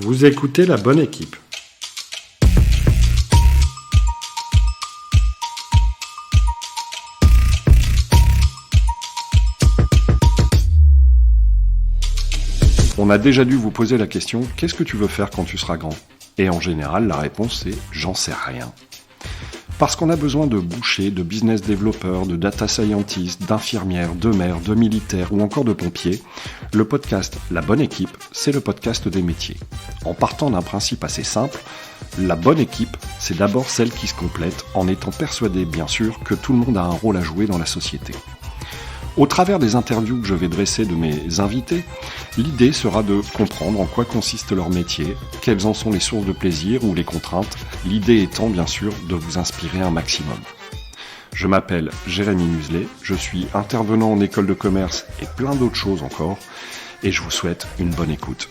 Vous écoutez La Bonne Équipe. On a déjà dû vous poser la question « Qu'est-ce que tu veux faire quand tu seras grand ?» Et en général, la réponse est « J'en sais rien ». Parce qu'on a besoin de bouchers, de business développeurs, de data scientists, d'infirmières, de maires, de militaires ou encore de pompiers, le podcast La Bonne Équipe, c'est le podcast des métiers. En partant d'un principe assez simple, la bonne équipe, c'est d'abord celle qui se complète en étant persuadé, bien sûr, que tout le monde a un rôle à jouer dans la société. Au travers des interviews que je vais dresser de mes invités, l'idée sera de comprendre en quoi consiste leur métier, quelles en sont les sources de plaisir ou les contraintes, l'idée étant bien sûr de vous inspirer un maximum. Je m'appelle Jérémy Muselet, je suis intervenant en école de commerce et plein d'autres choses encore, et je vous souhaite une bonne écoute.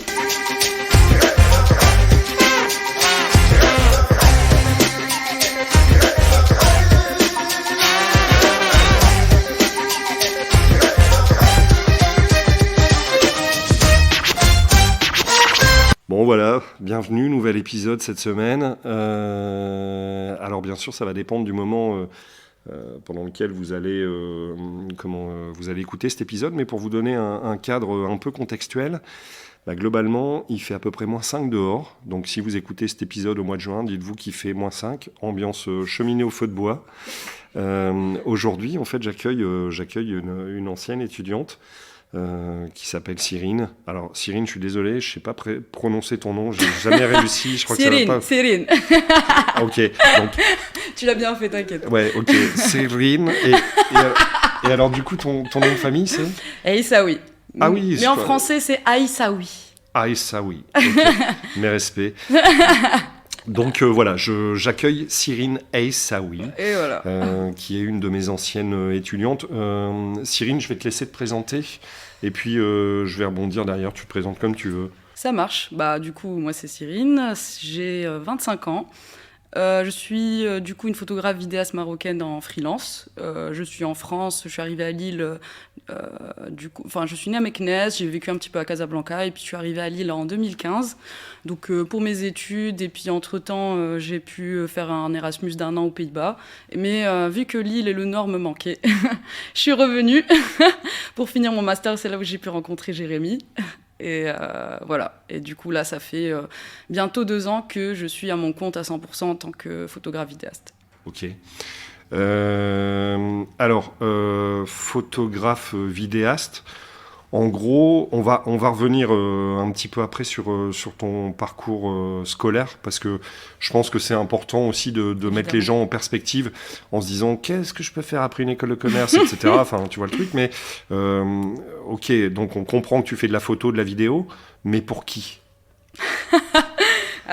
Bon voilà, bienvenue, nouvel épisode cette semaine. Alors bien sûr, ça va dépendre du moment pendant lequel vous allez écouter cet épisode, mais pour vous donner un cadre un peu contextuel, globalement, il fait à peu près -5 dehors. Donc si vous écoutez cet épisode au mois de juin, dites-vous qu'il fait -5, ambiance cheminée au feu de bois. Aujourd'hui, en fait, j'accueille une ancienne étudiante qui s'appelle Cyrine. Alors Cyrine, je suis désolé, je sais pas prononcer ton nom, j'ai jamais réussi. Je crois Cyrine, que ça va pas. Cyrine. Ok, donc Tu l'as bien fait, t'inquiète. ouais, ok, Cyrine. Et alors du coup, ton nom de famille c'est Aïssaoui. Ah oui. Mais en français, c'est Aïssaoui. Aïssaoui. Ok. Mes respects. Donc voilà, j'accueille Cyrine Aïssaoui, Et voilà. qui est une de mes anciennes étudiantes. Cyrine, je vais te laisser te présenter, et puis je vais rebondir derrière, tu te présentes comme tu veux. Ça marche. Du coup, moi, c'est Cyrine. J'ai 25 ans. Je suis du coup une photographe vidéaste marocaine en freelance. Je suis en France, je suis arrivée à Lille. Je suis née à Meknès, j'ai vécu un petit peu à Casablanca et puis je suis arrivée à Lille en 2015. Donc pour mes études et puis entre-temps j'ai pu faire un Erasmus d'1 an aux Pays-Bas. Mais vu que Lille et le Nord me manquaient, je suis revenue pour finir mon master. C'est là où j'ai pu rencontrer Jérémy. Et voilà. Et du coup, là, ça fait bientôt 2 ans que je suis à mon compte à 100% en tant que photographe vidéaste. Ok. Alors, photographe vidéaste, en gros, on va revenir un petit peu après sur ton parcours scolaire, parce que je pense que c'est important aussi de mettre les gens en perspective en se disant qu'est-ce que je peux faire après une école de commerce, etc. Enfin, tu vois le truc, mais ok, donc on comprend que tu fais de la photo, de la vidéo, mais pour qui ?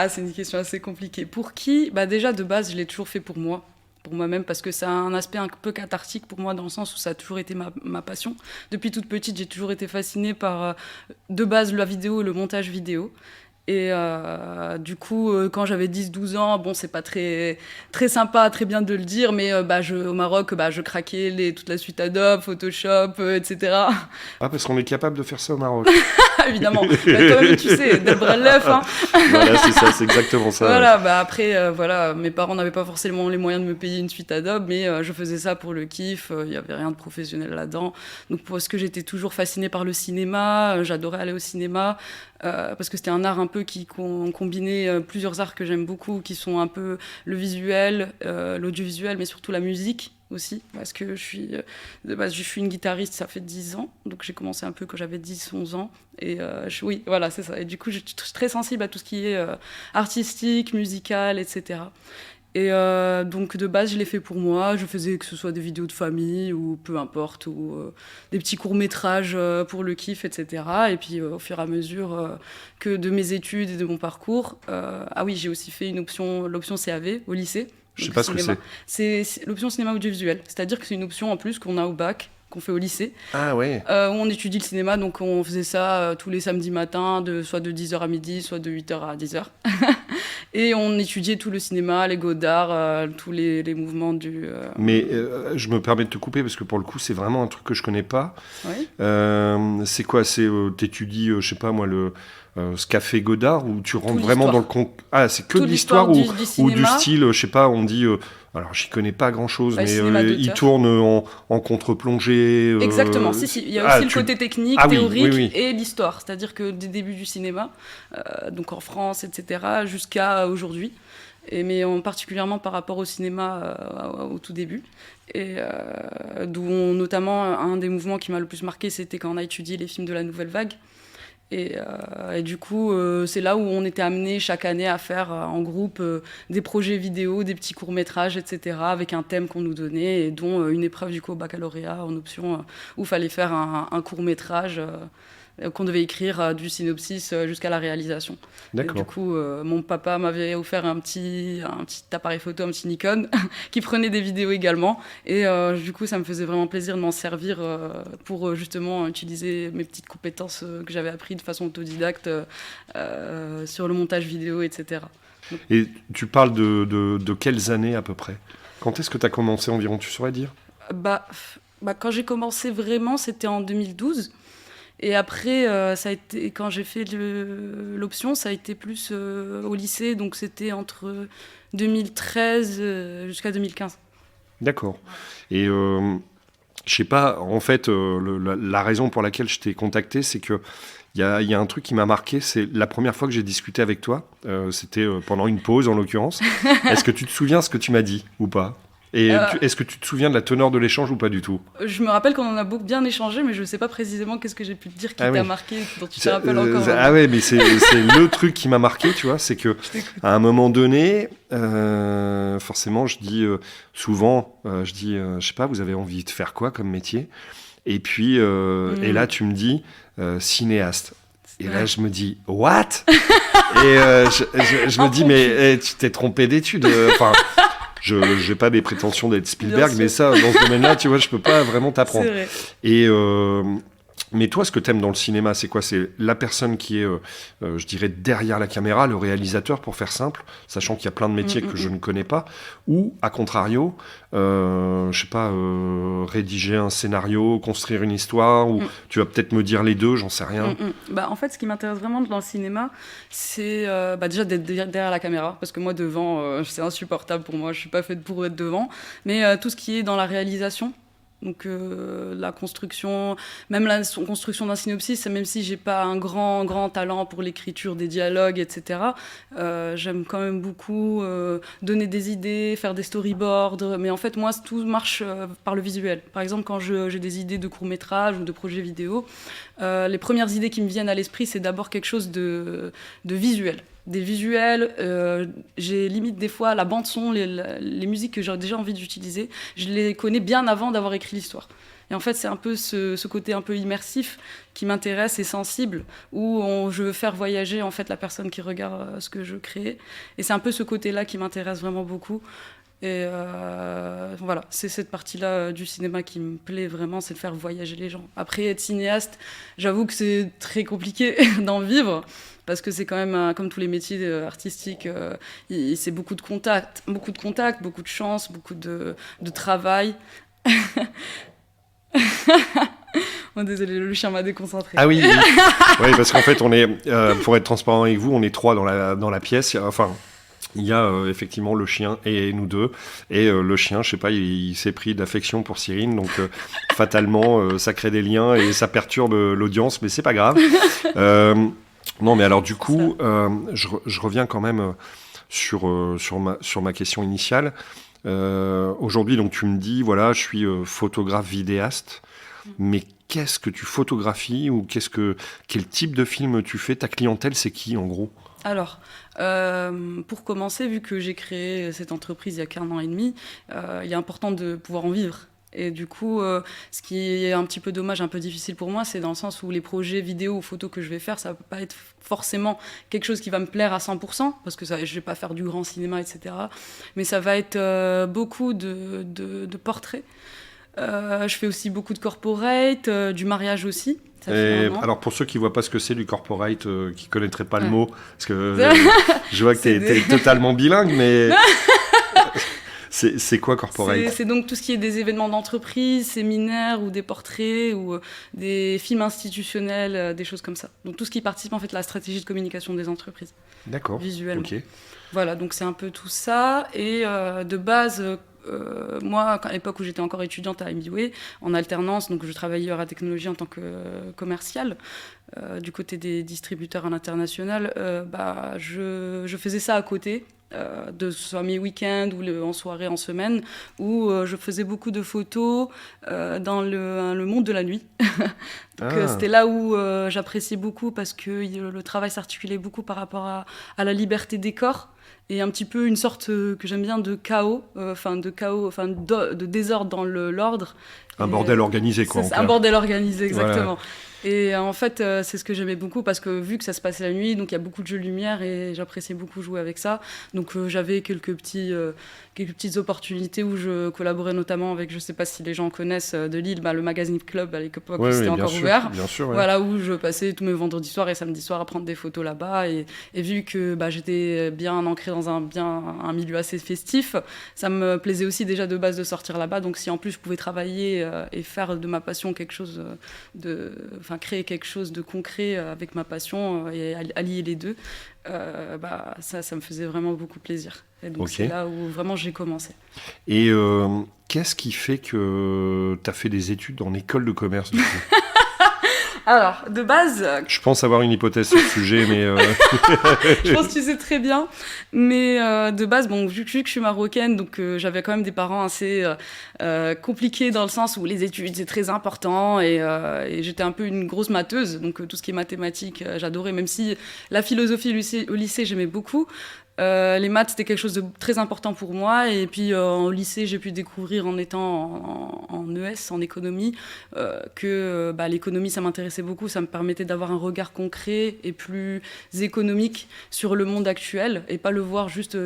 C'est une question assez compliquée. Pour qui ? Déjà, de base, je l'ai toujours fait pour moi. Pour moi-même, parce que ça a un aspect un peu cathartique pour moi, dans le sens où ça a toujours été ma passion. Depuis toute petite, j'ai toujours été fascinée par, de base, la vidéo et le montage vidéo. Et du coup, quand j'avais 10-12 ans, c'est pas très, très sympa, très bien de le dire, mais au Maroc, je craquais toute la suite Adobe, Photoshop, etc. Ah, parce qu'on est capable de faire ça au Maroc. Évidemment. Toi-même, tu sais, Delbrel Leuf. Voilà, c'est ça, c'est exactement ça. Voilà, ouais. Après, mes parents n'avaient pas forcément les moyens de me payer une suite Adobe, mais je faisais ça pour le kiff, il n'y avait rien de professionnel là-dedans. Donc, parce que j'étais toujours fascinée par le cinéma, j'adorais aller au cinéma, parce que c'était un art un peu qui combinait plusieurs arts que j'aime beaucoup, qui sont un peu le visuel, l'audiovisuel, mais surtout la musique aussi, parce que de base, je suis une guitariste, ça fait 10 ans, donc j'ai commencé un peu quand j'avais 10-11 ans, et oui, voilà, c'est ça. Et du coup, je suis très sensible à tout ce qui est artistique, musical, etc. Et donc de base, je l'ai fait pour moi. Je faisais que ce soit des vidéos de famille ou peu importe, ou des petits courts-métrages pour le kiff, etc. Et puis au fur et à mesure que de mes études et de mon parcours, j'ai aussi fait l'option CAV au lycée. Je sais pas ce que c'est. C'est l'option cinéma audiovisuel. C'est-à-dire que c'est une option en plus qu'on a au bac, qu'on fait au lycée. Ah ouais. Où on étudie le cinéma, donc on faisait ça tous les samedis matins, soit de 10h à midi, soit de 8h à 10h. Et on étudiait tout le cinéma, les Godard, tous les mouvements du... Mais je me permets de te couper parce que pour le coup, c'est vraiment un truc que je connais pas. Oui. C'est quoi? T'étudies, je sais pas moi, ce qu'a fait Godard, ou tu rentres Toute vraiment l'histoire. dans le Ah, c'est que Toute de l'histoire l'histoire du ou du cinéma. style, je sais pas, on dit. Alors, j'y connais pas grand-chose, Le mais cinéma il d'auteur. tourne en contre-plongée. Exactement, si. Il y a aussi le tu- côté technique, Ah oui, théorique oui, oui. et l'histoire. C'est-à-dire que des débuts du cinéma, donc en France, etc., jusqu'à aujourd'hui. Mais particulièrement par rapport au cinéma au tout début. Et notamment, un des mouvements qui m'a le plus marqué, c'était quand on a étudié les films de la Nouvelle Vague. Et du coup, c'est là où on était amené chaque année à faire en groupe des projets vidéo, des petits courts-métrages, etc., avec un thème qu'on nous donnait, et dont une épreuve du coup au baccalauréat en option, où il fallait faire un court-métrage qu'on devait écrire du synopsis jusqu'à la réalisation. Et D'accord. du coup, mon papa m'avait offert un petit appareil photo, un petit Nikon, qui prenait des vidéos également. Et du coup, ça me faisait vraiment plaisir de m'en servir pour justement utiliser mes petites compétences que j'avais apprises de façon autodidacte sur le montage vidéo, etc. Et tu parles de quelles années à peu près? Quand est-ce que tu as commencé environ, tu saurais dire? Quand j'ai commencé vraiment, c'était en 2012. Et après, ça a été, quand j'ai fait l'option, ça a été plus au lycée, donc c'était entre 2013 jusqu'à 2015. D'accord. Et je sais pas, en fait, la raison pour laquelle je t'ai contacté, c'est que il y a un truc qui m'a marqué, c'est la première fois que j'ai discuté avec toi, c'était pendant une pause en l'occurrence. Est-ce que tu te souviens ce que tu m'as dit ou pas? Et est-ce que tu te souviens de la teneur de l'échange ou pas du tout? Je me rappelle qu'on en a beaucoup bien échangé, mais je ne sais pas précisément qu'est-ce que j'ai pu te dire qui t'a marqué, dont tu te rappelles encore. Ah ouais, mais c'est le truc qui m'a marqué, tu vois, c'est que à un moment donné, forcément, je dis souvent, je sais pas, vous avez envie de faire quoi comme métier? Et puis, et là, tu me dis cinéaste. Et là, je me dis, what? Et je me dis, mais tu t'es trompé d'études. Enfin, je n'ai pas des prétentions d'être Spielberg, mais ça, dans ce domaine-là, tu vois, je peux pas vraiment t'apprendre. C'est vrai. Et mais toi, ce que t'aimes dans le cinéma, c'est quoi? C'est la personne qui est, je dirais, derrière la caméra, le réalisateur, pour faire simple, sachant qu'il y a plein de métiers que je ne connais pas, ou, à contrario, je sais pas, rédiger un scénario, construire une histoire, ou tu vas peut-être me dire les deux, j'en sais rien. En fait, ce qui m'intéresse vraiment dans le cinéma, c'est déjà d'être derrière la caméra, parce que moi, devant, c'est insupportable pour moi, je suis pas faite pour être devant, mais tout ce qui est dans la réalisation, donc la construction, même la construction d'un synopsis, même si j'ai pas un grand talent pour l'écriture des dialogues, etc. J'aime quand même beaucoup donner des idées, faire des storyboards, mais en fait moi tout marche par le visuel. Par exemple, quand j'ai des idées de courts-métrages ou de projets vidéo, les premières idées qui me viennent à l'esprit, c'est d'abord quelque chose de visuel. Des visuels, j'ai limite des fois la bande-son, les musiques que j'ai déjà envie d'utiliser, je les connais bien avant d'avoir écrit l'histoire. Et en fait, c'est un peu ce côté un peu immersif qui m'intéresse et sensible, où je veux faire voyager en fait la personne qui regarde ce que je crée. Et c'est un peu ce côté-là qui m'intéresse vraiment beaucoup. Et voilà, c'est cette partie-là du cinéma qui me plaît vraiment, c'est de faire voyager les gens. Après, être cinéaste, j'avoue que c'est très compliqué d'en vivre, parce que c'est quand même, comme tous les métiers artistiques, c'est beaucoup de contacts, beaucoup de chance, beaucoup de travail. Oh, désolé, le chien m'a déconcentré. Ah oui, oui, parce qu'en fait, on est, pour être transparent avec vous, on est trois dans la pièce. Enfin, il y a effectivement le chien et nous deux. Et le chien, je sais pas, il s'est pris d'affection pour Cyrine, donc fatalement, ça crée des liens et ça perturbe l'audience, mais c'est pas grave. Non, mais alors du coup, je reviens quand même sur ma question initiale. Aujourd'hui, donc tu me dis, voilà, je suis photographe vidéaste, mais qu'est-ce que tu photographies ou quel type de film tu fais? Ta clientèle, c'est qui en gros? Alors, pour commencer, vu que j'ai créé cette entreprise il y a qu'1 an et demi, il est important de pouvoir en vivre. Et du coup, ce qui est un petit peu dommage, un peu difficile pour moi, c'est dans le sens où les projets vidéo ou photos que je vais faire, ça ne peut pas être forcément quelque chose qui va me plaire à 100%, parce que je ne vais pas faire du grand cinéma, etc. Mais ça va être beaucoup de portraits. Je fais aussi beaucoup de corporate, du mariage aussi. Ça fait un an. Alors pour ceux qui ne voient pas ce que c'est du corporate, qui ne connaîtraient pas le Ouais. mot, parce que je vois que tu C'est es totalement bilingue, mais c'est quoi corporate? C'est donc tout ce qui est des événements d'entreprise, séminaires ou des portraits ou des films institutionnels, des choses comme ça. Donc tout ce qui participe en fait à la stratégie de communication des entreprises. D'accord. Visuellement. Ok. Voilà, donc c'est un peu tout ça. Et de base, moi, à l'époque où j'étais encore étudiante à MBA, en alternance, donc je travaillais à la technologie en tant que commerciale, du côté des distributeurs à l'international, je faisais ça à côté. Soit mes week-ends ou en soirée, en semaine, où je faisais beaucoup de photos dans le monde de la nuit. Donc c'était là où j'appréciais beaucoup parce que le travail s'articulait beaucoup par rapport à la liberté des corps et un petit peu une sorte que j'aime bien de chaos, de désordre dans l'ordre. Un bordel organisé, quoi. Un bordel organisé, exactement. Voilà. Et en fait, c'est ce que j'aimais beaucoup parce que vu que ça se passait la nuit, donc il y a beaucoup de jeux de lumière et j'appréciais beaucoup jouer avec ça. Donc j'avais quelques petites opportunités où je collaborais notamment avec, je ne sais pas si les gens connaissent de Lille, le Magazine Club à l'époque où c'était encore ouvert. Bien sûr, ouais. Voilà, où je passais tous mes vendredis soirs et samedis soirs à prendre des photos là-bas. Et vu que j'étais bien ancrée dans un milieu assez festif, ça me plaisait aussi déjà de base de sortir là-bas. Donc si en plus je pouvais travailler et faire de ma passion quelque chose créer quelque chose de concret avec ma passion et allier les deux, ça me faisait vraiment beaucoup plaisir. Et donc c'est là où vraiment j'ai commencé. Et qu'est-ce qui fait que tu as fait des études en école de commerce du coup? Alors, de base... Je pense avoir une hypothèse sur le sujet, mais... Je pense que tu sais très bien. Mais de base, vu que je suis marocaine, donc j'avais quand même des parents assez compliqués dans le sens où les études, c'est très important. Et j'étais un peu une grosse matheuse. Donc tout ce qui est mathématiques, j'adorais. Même si la philosophie au lycée, j'aimais beaucoup. Les maths, c'était quelque chose de très important pour moi. Et puis, au lycée, j'ai pu découvrir en étant en ES, en économie, que l'économie, ça m'intéressait beaucoup. Ça me permettait d'avoir un regard concret et plus économique sur le monde actuel et pas le voir juste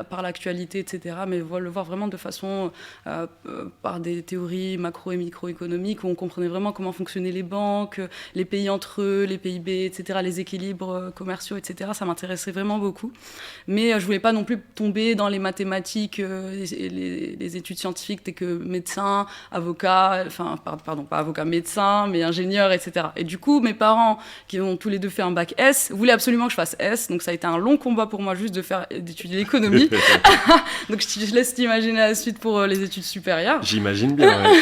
par l'actualité, etc., mais le voir vraiment de façon par des théories macro- et microéconomiques où on comprenait vraiment comment fonctionnaient les banques, les pays entre eux, les PIB, etc., les équilibres commerciaux, etc. Ça m'intéressait vraiment beaucoup. Mais je voulais pas non plus tomber dans les mathématiques et les études scientifiques, t'es que médecin, avocat, pardon, pas avocat, médecin, mais ingénieur, etc. Et du coup, mes parents, qui ont tous les deux fait un bac S, voulaient absolument que je fasse S, donc ça a été un long combat pour moi juste d'étudier l'économie. Donc je laisse t'imaginer la suite pour les études supérieures. J'imagine bien, ouais.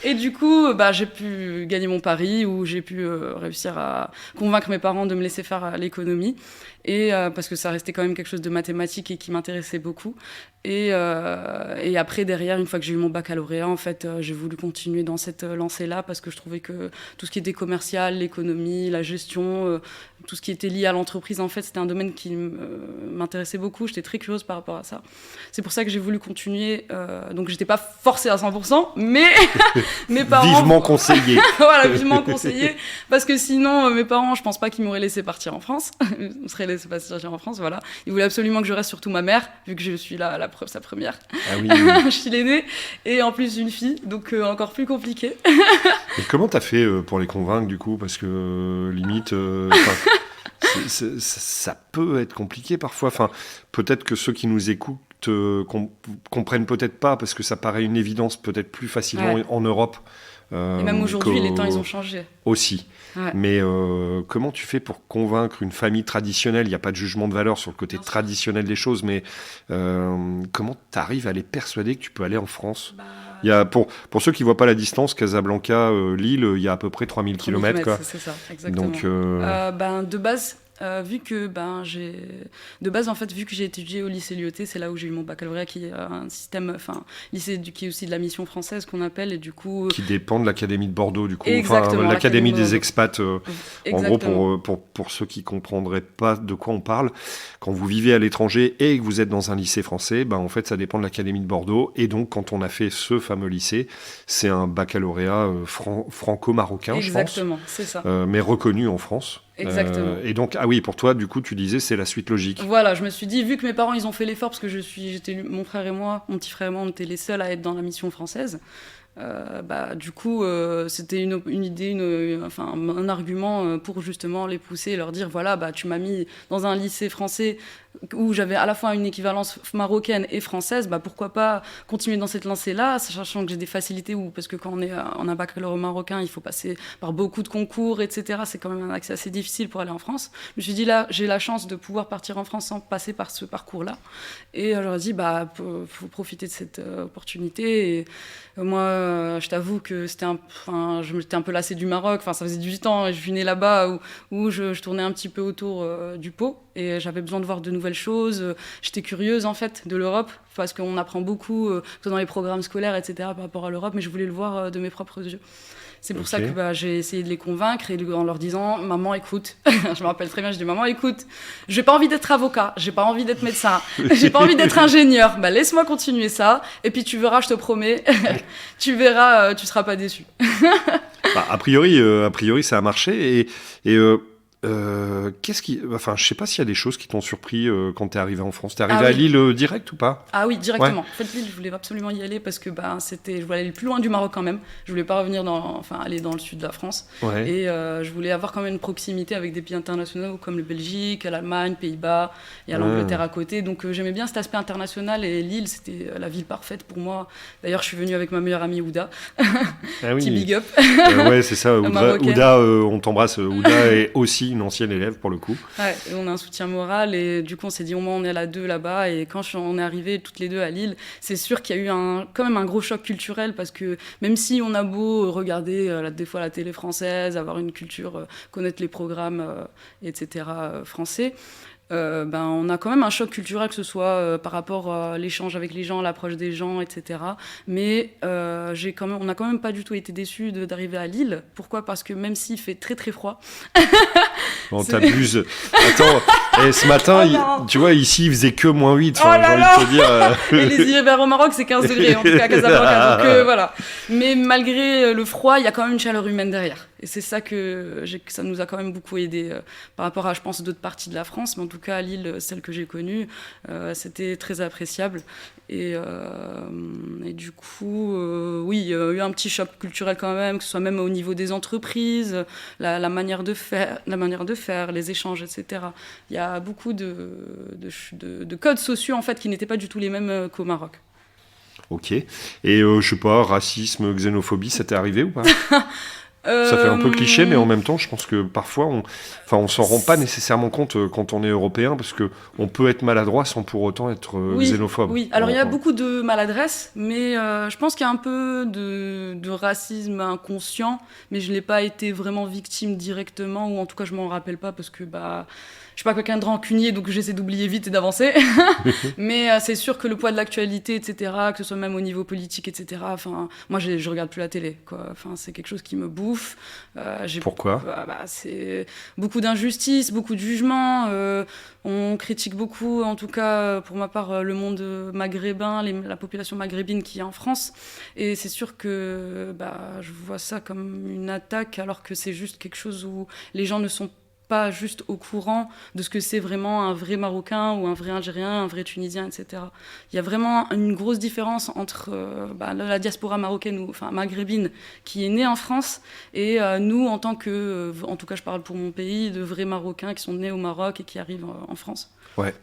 Et du coup, j'ai pu gagner mon pari où j'ai pu réussir à convaincre mes parents de me laisser faire l'économie. Et parce que ça restait quand même quelque chose de mathématique et qui m'intéressait beaucoup. Et après, derrière, une fois que j'ai eu mon baccalauréat, en fait, j'ai voulu continuer dans cette lancée-là parce que je trouvais que tout ce qui était commercial, l'économie, la gestion, tout ce qui était lié à l'entreprise, en fait, c'était un domaine qui m'intéressait beaucoup. J'étais très curieuse par rapport à ça. C'est pour ça que j'ai voulu continuer. Donc, j'étais pas forcée à 100%, mais mes parents... Vivement conseillé. Voilà, vivement conseillé. Parce que sinon, mes parents, je pense pas qu'ils m'auraient laissé partir en France. Ils me seraient laissé partir en France, voilà. Ils voulaient absolument que je reste, surtout ma mère, vu que je suis là, sa première. Ah oui. Je suis l'aînée. Et en plus, une fille, donc encore plus compliqué. Et comment t'as fait pour les convaincre, du coup? Parce que, limite... ça peut être compliqué parfois. Enfin, peut-être que ceux qui nous écoutent comprennent peut-être pas parce que ça paraît une évidence peut-être plus facilement en Europe. Et même aujourd'hui, les temps, ils ont changé. Aussi. Ouais. Mais comment tu fais pour convaincre une famille traditionnelle? Il n'y a pas de jugement de valeur sur le côté traditionnel des choses, mais comment tu arrives à les persuader que tu peux aller en France? Il y a, pour ceux qui ne voient pas la distance, Casablanca, Lille, il y a à peu près 3000 km. Quoi. C'est ça, exactement. Donc, de base... vu que j'ai étudié au lycée Lyoté, c'est là où j'ai eu mon baccalauréat, qui est un système, lycée qui est aussi de la mission française qu'on appelle, et du coup qui dépend de l'académie de Bordeaux, du coup, l'académie des expats. En gros, pour ceux qui comprendraient pas de quoi on parle, quand vous vivez à l'étranger et que vous êtes dans un lycée français, en fait, ça dépend de l'académie de Bordeaux, et donc quand on a fait ce fameux lycée, c'est un baccalauréat franco-marocain, je pense. Exactement, c'est ça. Mais reconnu en France. Exactement. Et donc, ah oui, pour toi, du coup, tu disais c'est la suite logique. Voilà, je me suis dit, vu que mes parents ils ont fait l'effort, parce que mon frère et moi, mon petit frère et moi, on était les seuls à être dans la mission française. Du coup, c'était une idée, un argument pour justement les pousser et leur dire voilà, tu m'as mis dans un lycée français où j'avais à la fois une équivalence marocaine et française, pourquoi pas continuer dans cette lancée-là, sachant que j'ai des facilités, parce que quand on est en un baccalauréat marocain, il faut passer par beaucoup de concours, etc. C'est quand même un accès assez difficile pour aller en France. Je me suis dit là, j'ai la chance de pouvoir partir en France sans passer par ce parcours-là. Et je leur ai dit, faut profiter de cette opportunité. Et moi, je t'avoue que je m'étais un peu lassée du Maroc. Ça faisait 18 ans et je suis née là-bas où je tournais un petit peu autour du pot. Et j'avais besoin de voir de nouvelles choses. J'étais curieuse, en fait, de l'Europe, parce qu'on apprend beaucoup, dans les programmes scolaires, etc., par rapport à l'Europe, mais je voulais le voir de mes propres yeux. C'est pour ça que j'ai essayé de les convaincre en leur disant « Maman, écoute ». Je me rappelle très bien, je dis « Maman, écoute, j'ai pas envie d'être avocat, j'ai pas envie d'être médecin, j'ai pas envie d'être ingénieur. Laisse-moi continuer ça, et puis tu verras, je te promets, tu verras, tu seras pas déçu. » A priori, ça a marché. Je sais pas s'il y a des choses qui t'ont surpris quand t'es arrivé en France. T'es arrivé à Lille direct ou pas ? Ah oui, directement. En fait, Lille, je voulais absolument y aller parce que je voulais aller le plus loin du Maroc quand même. Je voulais pas aller dans le sud de la France. Ouais. Et je voulais avoir quand même une proximité avec des pays internationaux comme le Belgique, l'Allemagne, Pays-Bas, il y a l'Angleterre à côté. Donc j'aimais bien cet aspect international et Lille, c'était la ville parfaite pour moi. D'ailleurs, je suis venue avec ma meilleure amie Ouda. Petit big up. Ouais, c'est ça. Ouda, on t'embrasse. Ouda est aussi une ancienne élève pour le coup. Ouais, et on a un soutien moral et du coup on s'est dit au moins on est à la 2 là-bas et quand on est arrivés toutes les deux à Lille, c'est sûr qu'il y a eu quand même un gros choc culturel parce que même si on a beau regarder des fois la télé française, avoir une culture, connaître les programmes, etc. Français, on a quand même un choc culturel, que ce soit par rapport à l'échange avec les gens, l'approche des gens, etc. Mais on n'a quand même pas du tout été déçus d'arriver à Lille. Pourquoi ? Parce que même s'il fait très très froid... On t'abuse. Attends, ce matin, tu vois, ici, il faisait que -8. J'ai envie de te dire... Et les hivers au Maroc, c'est 15 degrés, en tout cas à Casablanca. Donc voilà. Mais malgré le froid, il y a quand même une chaleur humaine derrière. Et c'est ça que ça nous a quand même beaucoup aidé par rapport à, je pense, d'autres parties de la France. Mais en tout cas, à Lille, celle que j'ai connue, c'était très appréciable. Et du coup, oui, il y a eu un petit choc culturel quand même, que ce soit même au niveau des entreprises, la manière de faire, les échanges, etc. Il y a beaucoup de codes sociaux, en fait, qui n'étaient pas du tout les mêmes qu'au Maroc. Ok. Et je sais pas, racisme, xénophobie, ça t'est arrivé ou pas ? Ça fait un peu cliché, mais en même temps, je pense que parfois, on s'en rend pas nécessairement compte quand on est européen, parce que on peut être maladroit sans pour autant être xénophobe. Oui, alors il y a beaucoup de maladresse, mais je pense qu'il y a un peu de racisme inconscient, mais je l'ai pas été vraiment victime directement, ou en tout cas, je m'en rappelle pas, parce que je suis pas quelqu'un de rancunier, donc j'essaie d'oublier vite et d'avancer. Mais c'est sûr que le poids de l'actualité, etc., que ce soit même au niveau politique, etc., moi, je regarde plus la télé, quoi. C'est quelque chose qui me bouffe. Pourquoi ? C'est beaucoup d'injustice, beaucoup de jugement. On critique beaucoup, en tout cas, pour ma part, le monde maghrébin, la population maghrébine qui est en France. Et c'est sûr que je vois ça comme une attaque, alors que c'est juste quelque chose où les gens ne sont pas juste au courant de ce que c'est vraiment un vrai Marocain ou un vrai Algérien, un vrai Tunisien, etc. Il y a vraiment une grosse différence entre la diaspora marocaine ou maghrébine qui est née en France et nous, en tant que, en tout cas je parle pour mon pays, de vrais Marocains qui sont nés au Maroc et qui arrivent en France. Ouais.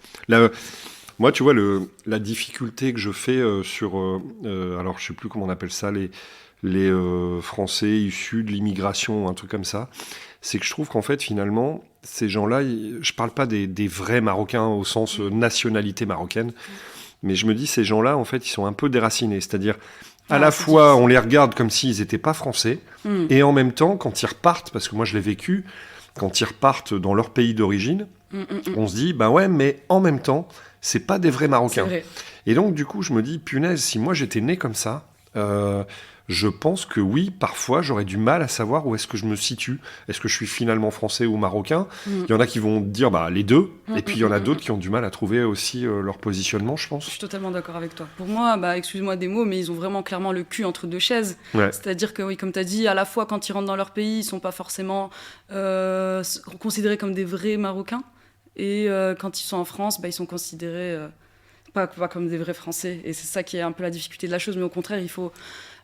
Moi, tu vois, la difficulté que je fais sur... alors, je sais plus comment on appelle ça, les Français issus de l'immigration, un truc comme ça, c'est que je trouve qu'en fait, finalement, ces gens-là, je parle pas des vrais Marocains au sens nationalité marocaine, mais je me dis, ces gens-là, en fait, ils sont un peu déracinés. C'est-à-dire, à la fois, on les regarde comme s'ils n'étaient pas français, et en même temps, quand ils repartent, parce que moi, je l'ai vécu, quand ils repartent dans leur pays d'origine, on se dit, mais en même temps, c'est pas des vrais Marocains. C'est vrai. Et donc, du coup, je me dis, punaise, si moi, j'étais né comme ça... Je pense que oui, parfois j'aurais du mal à savoir où est-ce que je me situe. Est-ce que je suis finalement français ou marocain? Il y en a qui vont dire les deux, et puis il y en a d'autres qui ont du mal à trouver aussi leur positionnement, je Je pense. suis totalement d'accord avec toi. Pour moi, excuse-moi des mots, mais ils ont vraiment clairement le cul entre deux chaises. Ouais. C'est-à-dire que, oui, comme tu as dit, à la fois quand ils rentrent dans leur pays, ils sont pas forcément considérés comme des vrais Marocains. Et quand ils sont en France, ils sont considérés pas comme des vrais Français. Et c'est ça qui est un peu la difficulté de la chose. Mais au contraire, il faut...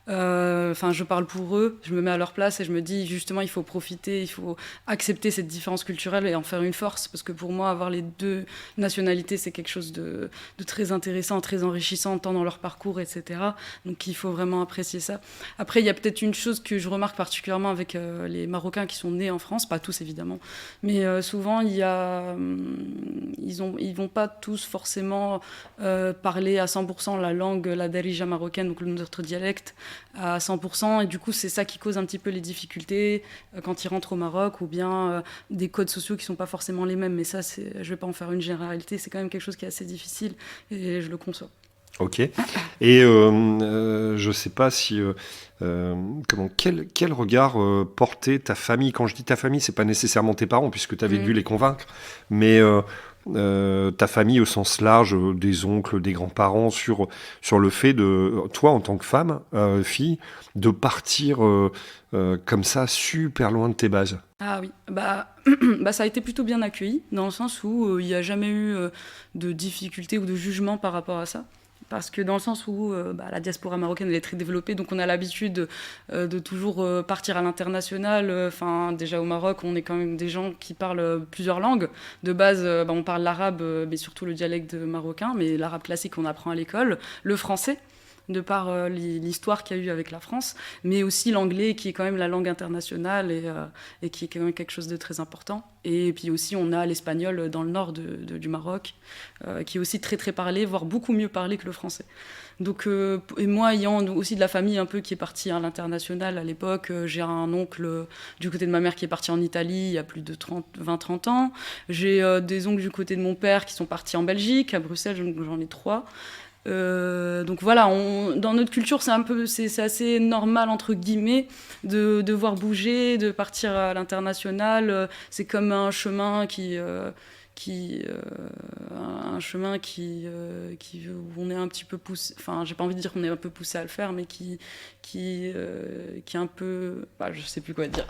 je parle pour eux, je me mets à leur place et je me dis justement il faut profiter, il faut accepter cette différence culturelle et en faire une force, parce que pour moi avoir les deux nationalités c'est quelque chose de très intéressant, très enrichissant tant dans leur parcours, etc. Donc il faut vraiment apprécier ça. Après il y a peut-être une chose que je remarque particulièrement avec les Marocains qui sont nés en France, pas tous évidemment, mais souvent ils vont pas tous forcément parler à 100% la langue, la darija marocaine, donc notre dialecte à 100%, et du coup c'est ça qui cause un petit peu les difficultés quand ils rentrent au Maroc, ou bien des codes sociaux qui sont pas forcément les mêmes, mais ça je vais pas en faire une généralité, c'est quand même quelque chose qui est assez difficile et je le conçois. Ok. Et je sais pas si quel regard portait ta famille. Quand je dis ta famille, c'est pas nécessairement tes parents puisque tu avais dû les convaincre, mais ta famille au sens large, des oncles, des grands-parents, sur le fait de, toi en tant que femme, fille, de partir comme ça super loin de tes bases. Ah oui, ça a été plutôt bien accueilli, dans le sens où il n'y a jamais eu de difficultés ou de jugement par rapport à ça. Parce que dans le sens où la diaspora marocaine elle est très développée, donc on a l'habitude de toujours partir à l'international. Déjà au Maroc, on est quand même des gens qui parlent plusieurs langues. De base, on parle l'arabe, mais surtout le dialecte marocain, mais l'arabe classique on apprend à l'école, le français, de par l'histoire qu'il y a eu avec la France, mais aussi l'anglais qui est quand même la langue internationale et qui est quand même quelque chose de très important. Et puis aussi on a l'espagnol dans le nord du Maroc, qui est aussi très très parlé, voire beaucoup mieux parlé que le français. Donc, et moi ayant aussi de la famille un peu qui est partie à l'international à l'époque, j'ai un oncle du côté de ma mère qui est parti en Italie il y a plus de 20-30 ans, j'ai des oncles du côté de mon père qui sont partis en Belgique, à Bruxelles, j'en ai 3. Donc voilà, dans notre culture, c'est assez normal entre guillemets de devoir bouger, de partir à l'international. C'est comme un chemin où on est un petit peu poussé. Enfin, j'ai pas envie de dire qu'on est un peu poussé à le faire, mais qui est un peu, je sais plus quoi dire.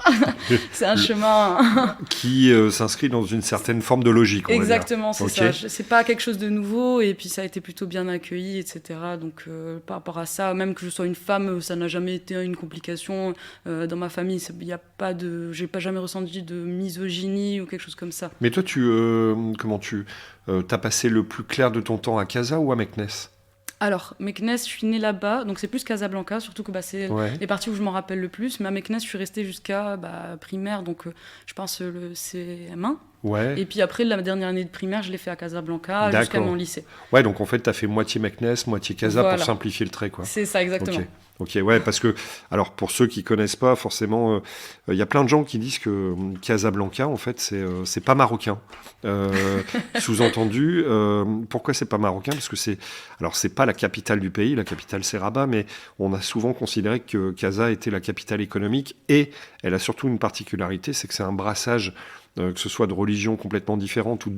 C'est un chemin qui s'inscrit dans une certaine forme de logique. Exactement, c'est okay. ça. C'est pas quelque chose de nouveau, et puis ça a été plutôt bien accueilli, etc. Donc par rapport à ça, même que je sois une femme, ça n'a jamais été une complication dans ma famille. J'ai pas jamais ressenti de misogynie ou quelque chose comme ça. Mais toi, t'as passé le plus clair de ton temps à Casa ou à Meknes? Alors, Meknes, je suis née là-bas, donc c'est plus Casablanca, surtout que c'est les parties où je m'en rappelle le plus. Mais à Meknes, je suis restée jusqu'à primaire, donc je pense le CM1. Ouais. Et puis après, la dernière année de primaire, je l'ai fait à Casablanca jusqu'à mon lycée. Ouais, donc en fait, tu as fait moitié Meknes, moitié Casa pour simplifier le trait, quoi. C'est ça, exactement. Ok, ouais, parce que, alors pour ceux qui connaissent pas, forcément, y a plein de gens qui disent que Casablanca, en fait, c'est pas marocain. Sous-entendu, pourquoi c'est pas marocain? Parce que c'est pas la capitale du pays, la capitale c'est Rabat, mais on a souvent considéré que Casa était la capitale économique, et elle a surtout une particularité, c'est que c'est un brassage que ce soit de religions complètement différentes ou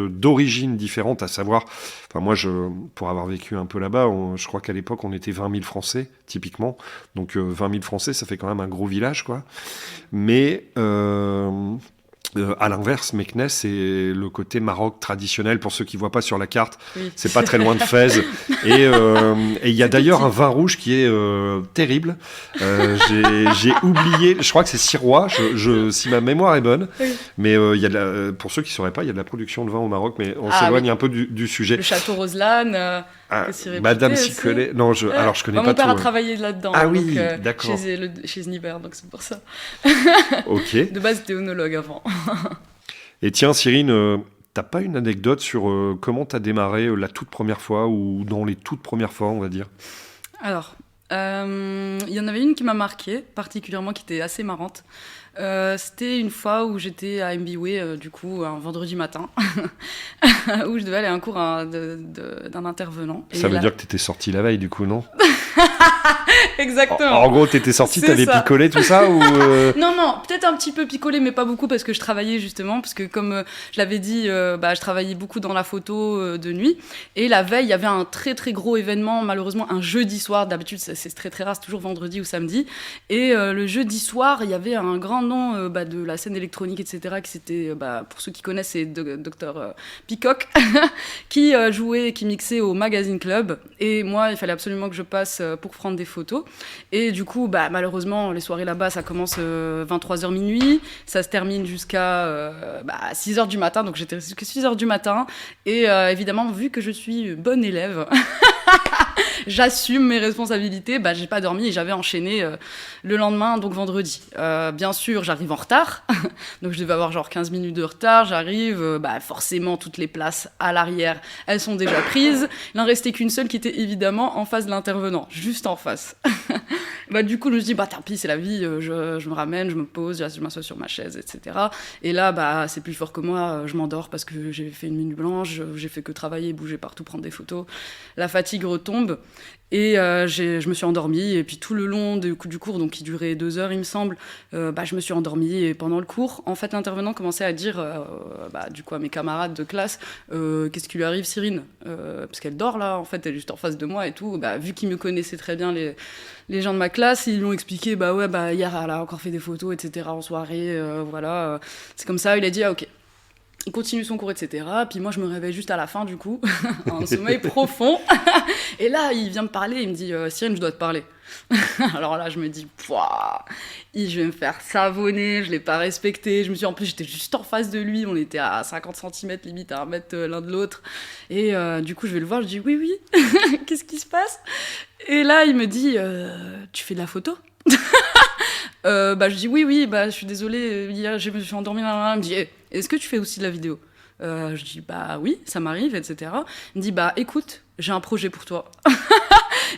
d'origines différentes, à savoir, moi, pour avoir vécu un peu là-bas, je crois qu'à l'époque, on était 20 000 Français, typiquement. Donc 20 000 Français, ça fait quand même un gros village, quoi. Mais à l'inverse, Meknes, c'est le côté Maroc traditionnel. Pour ceux qui ne voient pas sur la carte, c'est pas très loin de Fès. Et il y a d'ailleurs un vin rouge qui est terrible. J'ai oublié, je crois que c'est Sirois, si ma mémoire est bonne. Oui. Mais pour ceux qui ne sauraient pas, il y a de la production de vin au Maroc, mais on s'éloigne un peu du sujet. Le château Roselane. Madame Sicolet. Non, alors je connais pas tout. Mon père a travaillé là-dedans. Ah oui, d'accord. Chez Sniber, donc c'est pour ça. Ok. De base, j'étais œnologue avant. Et tiens, Cyrine, t'as pas une anecdote sur comment t'as démarré la toute première fois, ou dans les toutes premières fois, on va dire? Alors, il y en avait une qui m'a marquée, particulièrement, qui était assez marrante. C'était une fois où j'étais à MBWay, du coup, un vendredi matin, où je devais aller à un cours d'un intervenant. Ça veut dire que t'étais sortie la veille, du coup, non? Exactement. En gros, t'étais sorti, C'est t'avais ça. picolé tout ça ou Non, peut-être un petit peu picolé, mais pas beaucoup parce que je travaillais justement, parce que comme je l'avais dit, je travaillais beaucoup dans la photo de nuit. Et la veille, il y avait un très très gros événement, malheureusement un jeudi soir. D'habitude, c'est très très rare, c'est toujours vendredi ou samedi. Et le jeudi soir, il y avait un grand nom de la scène électronique, etc. Qui c'était, pour ceux qui connaissent, c'est Dr Peacock, qui jouait, qui mixait au Magazine Club. Et moi, il fallait absolument que je passe pour prendre des photos. Et du coup, malheureusement, les soirées là-bas, ça commence 23h minuit, ça se termine jusqu'à 6h du matin, donc j'étais jusqu'à 6h du matin. Et évidemment, vu que je suis bonne élève, j'assume mes responsabilités, j'ai pas dormi et j'avais enchaîné le lendemain, donc vendredi. Bien sûr, j'arrive en retard, donc je devais avoir genre 15 minutes de retard, j'arrive, forcément toutes les places à l'arrière, elles sont déjà prises. Il n'en restait qu'une seule qui était évidemment en face de l'intervenant, juste en face. Du coup, je me suis dit, tant pis, c'est la vie, je me ramène, je me pose, je m'assois sur ma chaise, etc. Et là, c'est plus fort que moi, je m'endors parce que j'ai fait une minute blanche, j'ai fait que travailler, bouger partout, prendre des photos. La fatigue retombe. Et je me suis endormie, et puis tout le long du cours, donc qui durait 2 heures, il me semble, je me suis endormie, et pendant le cours, en fait, l'intervenant commençait à dire, du coup, à mes camarades de classe, qu'est-ce qui lui arrive, Cyrine parce qu'elle dort, là, en fait, elle est juste en face de moi, et tout. Vu qu'ils me connaissaient très bien, les gens de ma classe, ils lui ont expliqué, hier, elle a encore fait des photos, etc., en soirée, voilà. C'est comme ça, il a dit, ah, ok. Il continue son cours, etc. Puis moi, je me réveille juste à la fin, du coup, un sommeil profond. Et là, il vient me parler, il me dit « Cyrine, je dois te parler. » Alors là, je me dis « Pouah, je vais me faire savonner, je l'ai pas respecté. » En plus, j'étais juste en face de lui, on était à 50 cm, limite à 1 mètre l'un de l'autre. Et du coup, je vais le voir, je dis « Oui, oui, qu'est-ce qui se passe ?» Et là, il me dit « Tu fais de la photo ?» Je dis oui, je suis désolée, hier je me suis endormie. Il me dit est-ce que tu fais aussi de la vidéo Je dis oui, ça m'arrive, etc. Il me dit écoute, j'ai un projet pour toi.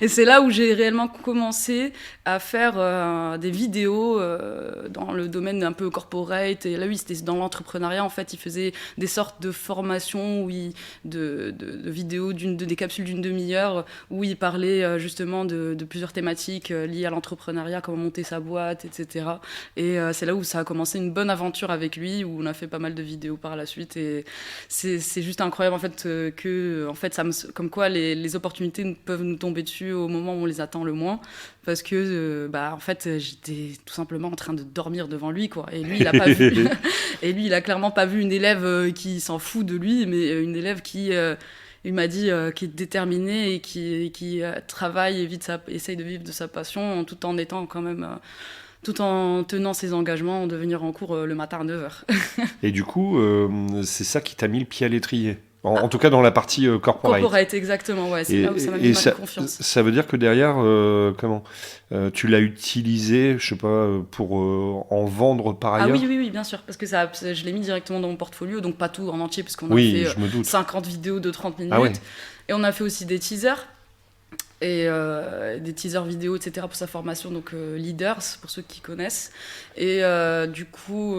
Et c'est là où j'ai réellement commencé à faire des vidéos dans le domaine un peu corporate. Et là, oui, c'était dans l'entrepreneuriat. En fait, il faisait des sortes de formations de vidéos, des capsules d'une demi-heure où il parlait justement de plusieurs thématiques liées à l'entrepreneuriat, comment monter sa boîte, etc. Et c'est là où ça a commencé une bonne aventure avec lui, où on a fait pas mal de vidéos par la suite. Et c'est juste incroyable, en fait, comme quoi les opportunités peuvent nous tomber dessus au moment où on les attend le moins, parce que en fait j'étais tout simplement en train de dormir devant lui, quoi. Et lui il a pas vu et lui il a clairement pas vu une élève qui s'en fout de lui, mais une élève qui il m'a dit qui est déterminée et qui travaille et essaye de vivre de sa passion tout en étant quand même tout en tenant ses engagements de venir en cours le matin à 9h. Et du coup, c'est ça qui t'a mis le pied à l'étrier. En tout cas, dans la partie corporate. Corporate, exactement, ouais. C'est là où ça m'a mis ma confiance. Ça veut dire que derrière, tu l'as utilisé, je sais pas, pour en vendre par ailleurs. Ah oui, bien sûr, parce que je l'ai mis directement dans mon portfolio, donc pas tout en entier, parce qu'on a fait 50 vidéos de 30 minutes. Ah ouais. Et on a fait aussi des teasers. Et des teasers vidéo, etc. pour sa formation, donc Leaders, pour ceux qui connaissent. Et du coup,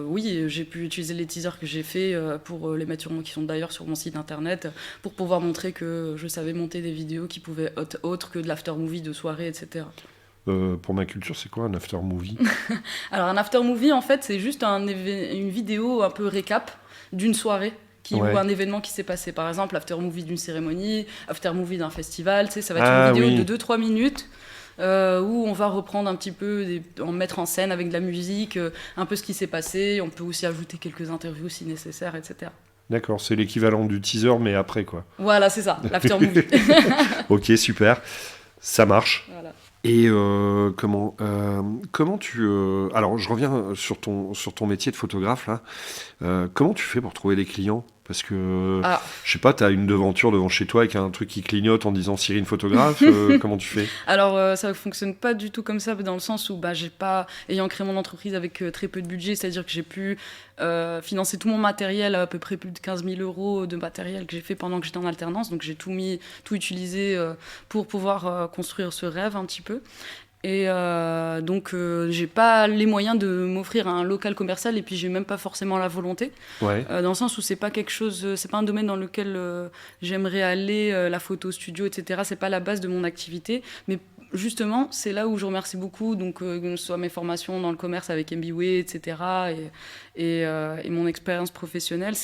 oui, j'ai pu utiliser les teasers que j'ai fait pour les mettre qui sont d'ailleurs sur mon site internet, pour pouvoir montrer que je savais monter des vidéos qui pouvaient être autres que de l'after-movie de soirée, etc. Pour ma culture, c'est quoi un after-movie ? Alors un after-movie, en fait, c'est juste une vidéo un peu récap d'une soirée. Ou un événement qui s'est passé, par exemple after-movie d'une cérémonie, after-movie d'un festival, ça va être une vidéo de 2-3 minutes où on va reprendre un petit peu, en mettre en scène avec de la musique, un peu ce qui s'est passé, on peut aussi ajouter quelques interviews si nécessaire, etc. D'accord, c'est l'équivalent du teaser mais après quoi. Voilà, c'est ça, l'after-movie. Ok, super, ça marche. Voilà. Et comment tu... alors, je reviens sur ton métier de photographe, là. Comment tu fais pour trouver des clients ? Parce que, je sais pas, t'as une devanture devant chez toi avec un truc qui clignote en disant Cyrine photographe, comment tu fais ? Alors, ça fonctionne pas du tout comme ça, dans le sens où j'ai pas, ayant créé mon entreprise avec très peu de budget, c'est-à-dire que j'ai pu financer tout mon matériel, à peu près plus de 15 000 € de matériel que j'ai fait pendant que j'étais en alternance, donc j'ai tout utilisé pour pouvoir construire ce rêve un petit peu. Et donc, j'ai pas les moyens de m'offrir un local commercial et puis j'ai même pas forcément la volonté. Ouais. Dans le sens où c'est pas quelque chose, c'est pas un domaine dans lequel j'aimerais aller, la photo studio, etc. C'est pas la base de mon activité. Mais justement, c'est là où je remercie beaucoup, donc, que ce soit mes formations dans le commerce avec MBWay, etc. Et mon expérience professionnelle,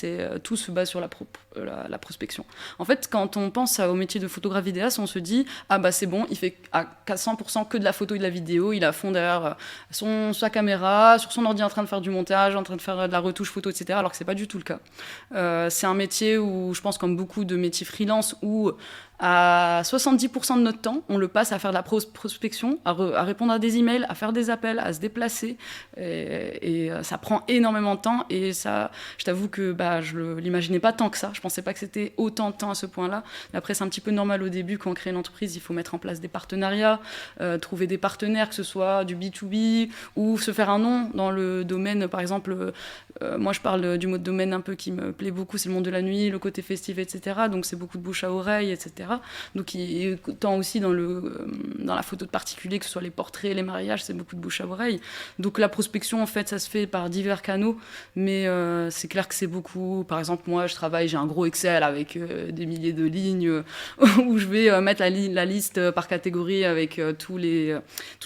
tout se base sur la prospection. En fait, quand on pense au métier de photographe vidéaste, on se dit ah bah c'est bon, il fait à 100% que de la photo et de la vidéo, il a fond derrière sa caméra, sur son ordi en train de faire du montage, en train de faire de la retouche photo, etc. Alors que c'est pas du tout le cas. C'est un métier où je pense comme beaucoup de métiers freelance où à 70% de notre temps, on le passe à faire de la prospection, à répondre à des emails, à faire des appels, à se déplacer. Et ça prend énormément de temps. Et ça, je t'avoue que je ne l'imaginais pas tant que ça. Je ne pensais pas que c'était autant de temps à ce point-là. Mais après, c'est un petit peu normal au début. Quand on crée une entreprise, il faut mettre en place des partenariats, trouver des partenaires, que ce soit du B2B ou se faire un nom dans le domaine. Par exemple, moi, je parle du mot de domaine un peu qui me plaît beaucoup. C'est le monde de la nuit, le côté festif, etc. Donc, c'est beaucoup de bouche à oreille, etc. Donc, tant aussi dans la photo de particulier, que ce soit les portraits, les mariages, c'est beaucoup de bouche à oreille. Donc, la prospection, en fait, ça se fait par divers canaux, mais c'est clair que c'est beaucoup. Par exemple, moi, j'ai un gros Excel avec des milliers de lignes où je vais mettre la liste par catégorie avec toutes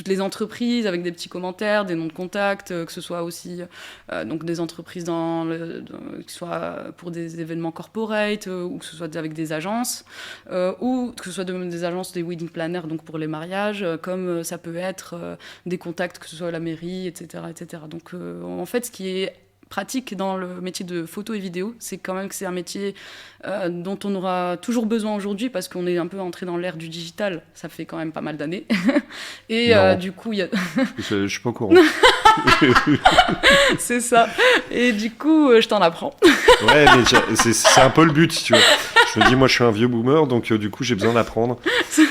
les entreprises, avec des petits commentaires, des noms de contacts, que ce soit aussi donc des entreprises que ce soit pour des événements corporate ou que ce soit avec des agences. Ou que ce soit des agences, des wedding planners, donc pour les mariages, comme ça peut être des contacts, que ce soit à la mairie, etc. etc. Donc en fait, ce qui est pratique dans le métier de photo et vidéo, c'est quand même que c'est un métier dont on aura toujours besoin aujourd'hui parce qu'on est un peu entré dans l'ère du digital, ça fait quand même pas mal d'années. Et du coup, il y a... Je suis pas au courant. C'est ça. Et du coup, je t'en apprends. Ouais, mais c'est un peu le but, tu vois. Je me dis, moi, je suis un vieux boomer, donc du coup, j'ai besoin d'apprendre.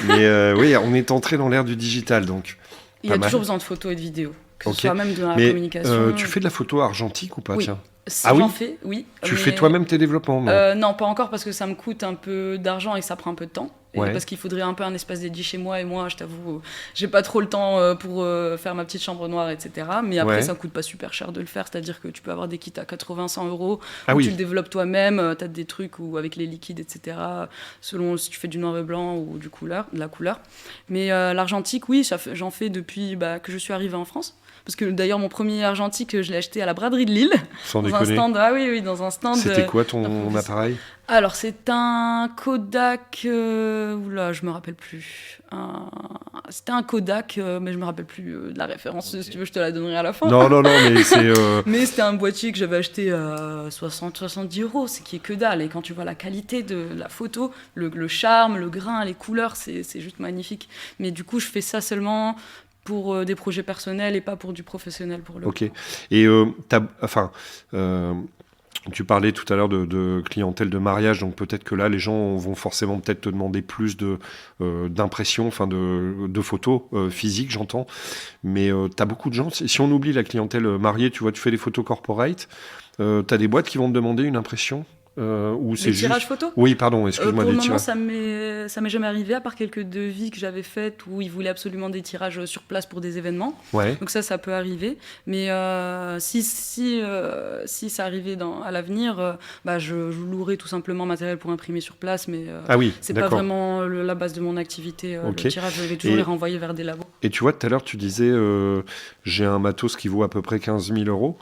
Mais oui, on est entré dans l'ère du digital, donc. Il y a toujours besoin de photos et de vidéos, que ce soit même de la communication. Tu fais de la photo argentique ou pas, tiens? J'en fais, oui. Tu fais toi-même tes développements? Non, pas encore, parce que ça me coûte un peu d'argent et ça prend un peu de temps. Parce qu'il faudrait un peu un espace dédié chez moi, et moi, je t'avoue, j'ai pas trop le temps pour faire ma petite chambre noire, etc. Mais après, ça coûte pas super cher de le faire, c'est-à-dire que tu peux avoir des kits à 80-100 €, où tu le développes toi-même, t'as des trucs où, avec les liquides, etc., selon si tu fais du noir et blanc ou de la couleur. Mais l'argentique, oui, j'en fais depuis que je suis arrivée en France. Parce que d'ailleurs, mon premier argentique, je l'ai acheté à la braderie de Lille. Sans dans déconner. Un stand. Ah oui, dans un stand. C'était quoi ton appareil? Alors, c'est un Kodak... Oula, je me rappelle plus. C'était un Kodak, mais je me rappelle plus de la référence. Okay. Si tu veux, je te la donnerai à la fin. Non, mais c'est... Mais c'était un boîtier que j'avais acheté à 60-70 €, ce qui est que dalle. Et quand tu vois la qualité de la photo, le charme, le grain, les couleurs, c'est juste magnifique. Mais du coup, je fais ça seulement pour des projets personnels et pas pour du professionnel. Pour le coup. Et tu parlais tout à l'heure de clientèle de mariage, donc peut-être que là, les gens vont forcément peut-être te demander plus d'impressions, de photos physiques, j'entends. Mais tu as beaucoup de gens, si on oublie la clientèle mariée, tu vois, tu fais des photos corporate, tu as des boîtes qui vont te demander une impression ou c'est juste... tirages photo? Oui, pardon, excuse-moi. Pour le moment, ça m'est jamais arrivé, à part quelques devis que j'avais faits où ils voulaient absolument des tirages sur place pour des événements. Ouais. Donc ça peut arriver. Mais si ça arrivait à l'avenir, je louerais tout simplement matériel pour imprimer sur place. Mais c'est pas vraiment la base de mon activité. Le tirage, je vais toujours les renvoyer vers des labos. Et tu vois, tout à l'heure, tu disais j'ai un matos qui vaut à peu près 15 000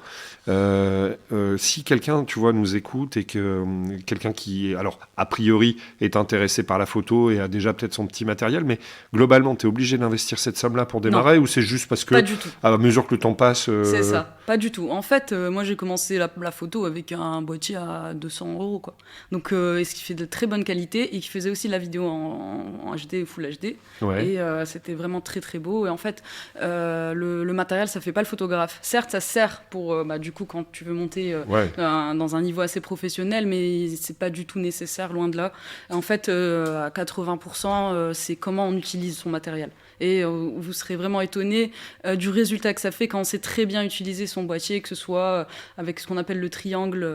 €. Si quelqu'un, tu vois, nous écoute et que quelqu'un qui, alors, a priori, est intéressé par la photo et a déjà peut-être son petit matériel, mais globalement, tu es obligé d'investir cette somme-là pour démarrer, ou c'est juste parce que, pas du tout. À mesure que le temps passe... C'est ça, pas du tout. En fait, moi, j'ai commencé la photo avec un boîtier à 200 €, quoi. Donc, ce qui fait de très bonne qualité et qui faisait aussi la vidéo en HD, Full HD. Ouais. Et c'était vraiment très, très beau. Et en fait, le matériel, ça fait pas le photographe. Certes, ça sert pour, du coup, quand tu veux monter dans un niveau assez professionnel, mais c'est pas du tout nécessaire, loin de là. En fait, à 80%, c'est comment on utilise son matériel. Et vous serez vraiment étonné du résultat que ça fait quand on sait très bien utiliser son boîtier, que ce soit avec ce qu'on appelle le triangle.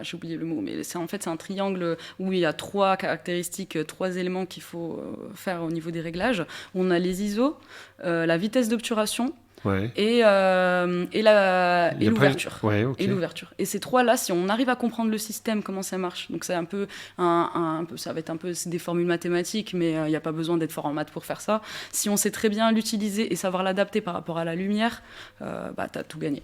J'ai oublié le mot, mais c'est un triangle où il y a 3 caractéristiques, 3 éléments qu'il faut faire au niveau des réglages. On a les ISO, la vitesse d'obturation. Ouais. Et l'ouverture. Ouais, okay. Et l'ouverture. Et ces 3-là, si on arrive à comprendre le système, comment ça marche, donc c'est un peu, ça va être un peu des formules mathématiques, mais il n'y a pas besoin d'être fort en maths pour faire ça. Si on sait très bien l'utiliser et savoir l'adapter par rapport à la lumière, t'as tout gagné.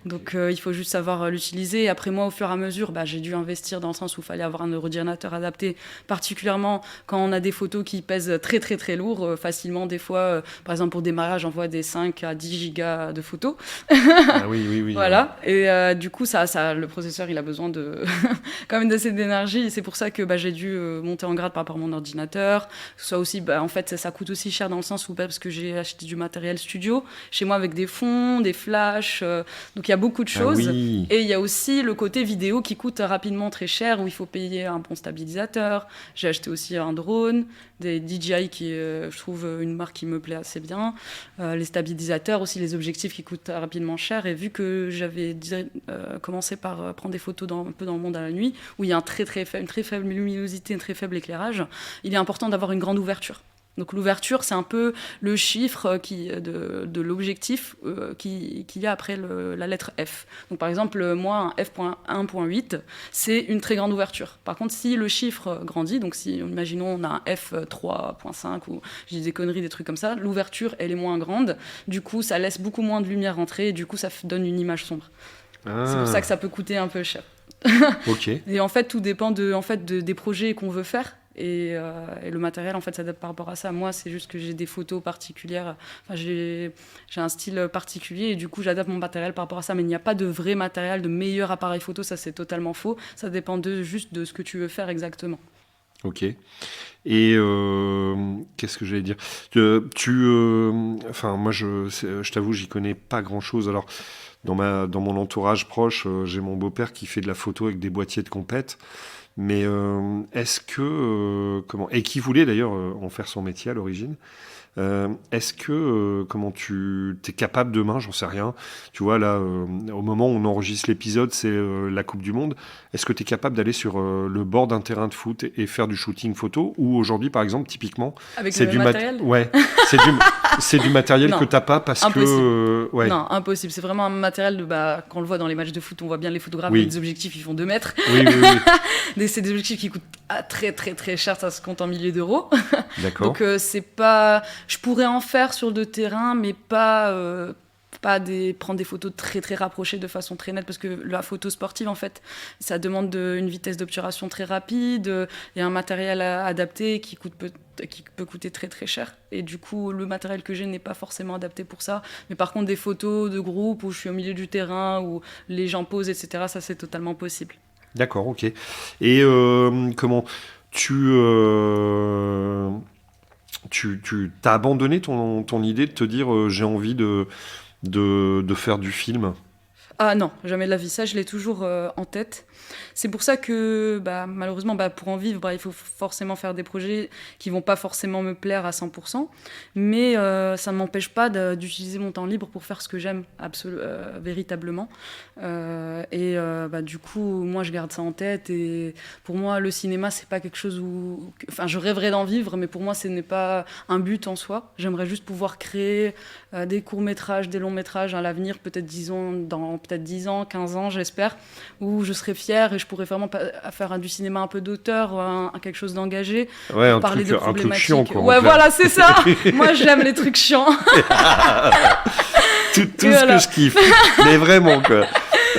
Donc il faut juste savoir l'utiliser. Et après moi, au fur et à mesure, j'ai dû investir dans le sens où il fallait avoir un neurodynamique adapté, particulièrement quand on a des photos qui pèsent très très très lourd, facilement des fois, par exemple pour démarrage, j'envoie des 5 à 10 gigas de photos. Ah oui. Voilà. Et du coup, le processeur, il a besoin quand même d'assez d'énergie. Et c'est pour ça que j'ai dû monter en grade par rapport à mon ordinateur. Soit aussi, en fait, ça coûte aussi cher dans le sens où, parce que j'ai acheté du matériel studio chez moi avec des fonds, des flashs. Donc il y a beaucoup de choses. Ah oui. Et il y a aussi le côté vidéo qui coûte rapidement très cher, où il faut payer un bon stabilisateur. J'ai acheté aussi un drone, des DJI qui, je trouve, une marque qui me plaît assez bien. Les stabilisateurs aussi, les objectifs qui coûtent rapidement cher. Et vu que j'avais commencé par prendre des photos un peu dans le monde à la nuit, où il y a une très faible luminosité, un très faible éclairage, il est important d'avoir une grande ouverture. Donc l'ouverture, c'est un peu le chiffre de l'objectif qu'il y a après la lettre F. Donc par exemple, moi, un f.1.8, c'est une très grande ouverture. Par contre, si le chiffre grandit, donc si, imaginons, on a un f3.5 ou je dis des conneries, des trucs comme ça, l'ouverture, elle est moins grande. Du coup, ça laisse beaucoup moins de lumière rentrer et du coup, ça donne une image sombre. Ah. C'est pour ça que ça peut coûter un peu cher. Ok. Et en fait, tout dépend des projets qu'on veut faire. Et le matériel, en fait, s'adapte par rapport à ça. Moi, c'est juste que j'ai des photos particulières. Enfin, j'ai un style particulier et du coup, j'adapte mon matériel par rapport à ça. Mais il n'y a pas de vrai matériel, de meilleur appareil photo. Ça, c'est totalement faux. Ça dépend juste de ce que tu veux faire exactement. Ok. Et qu'est-ce que j'allais dire ? Enfin, moi, je t'avoue, j'y connais pas grand-chose. Alors, dans mon entourage proche, j'ai mon beau-père qui fait de la photo avec des boîtiers de compète. Mais est-ce que et qui voulait d'ailleurs en faire son métier à l'origine, est-ce que tu es capable demain, j'en sais rien, tu vois là au moment où on enregistre l'épisode, c'est la Coupe du Monde, est-ce que tu es capable d'aller sur le bord d'un terrain de foot et faire du shooting photo, ou aujourd'hui par exemple typiquement avec c'est le matériel c'est du matériel que t'as pas parce impossible. Que non, impossible, c'est vraiment un matériel quand on le voit dans les matchs de foot, on voit bien les photographes oui. avec des objectifs qui font 2 mètres. Oui. C'est des objectifs qui coûtent très très très cher, ça se compte en milliers d'euros. D'accord. Donc c'est pas, je pourrais en faire sur le terrain, mais pas prendre des photos très très rapprochées de façon très nette, parce que la photo sportive, en fait, ça demande une vitesse d'obturation très rapide et un matériel adapté qui peut coûter très très cher. Et du coup, le matériel que j'ai n'est pas forcément adapté pour ça. Mais par contre, des photos de groupe où je suis au milieu du terrain, où les gens posent, etc., ça c'est totalement possible. D'accord, ok. Et comment tu t'as abandonné ton idée de te dire j'ai envie de faire du film? Ah non, jamais de la vie. Ça, je l'ai toujours en tête. C'est pour ça que malheureusement, pour en vivre, il faut forcément faire des projets qui vont pas forcément me plaire à 100%. Mais ça ne m'empêche pas d'utiliser mon temps libre pour faire ce que j'aime véritablement. Du coup, moi, je garde ça en tête. Et pour moi, le cinéma, c'est pas quelque chose où... Enfin, je rêverais d'en vivre, mais pour moi, ce n'est pas un but en soi. J'aimerais juste pouvoir créer des courts-métrages, des longs-métrages à l'avenir, peut-être, disons, dans peut-être 10 ans, 15 ans, j'espère, où je serai fière et je pourrais vraiment faire du cinéma un peu d'auteur, quelque chose d'engagé, parler de problématiques. Un truc chiant, quoi. Ouais, voilà, c'est ça. Moi, j'aime les trucs chiants. tout ce que je kiffe. Mais vraiment, quoi.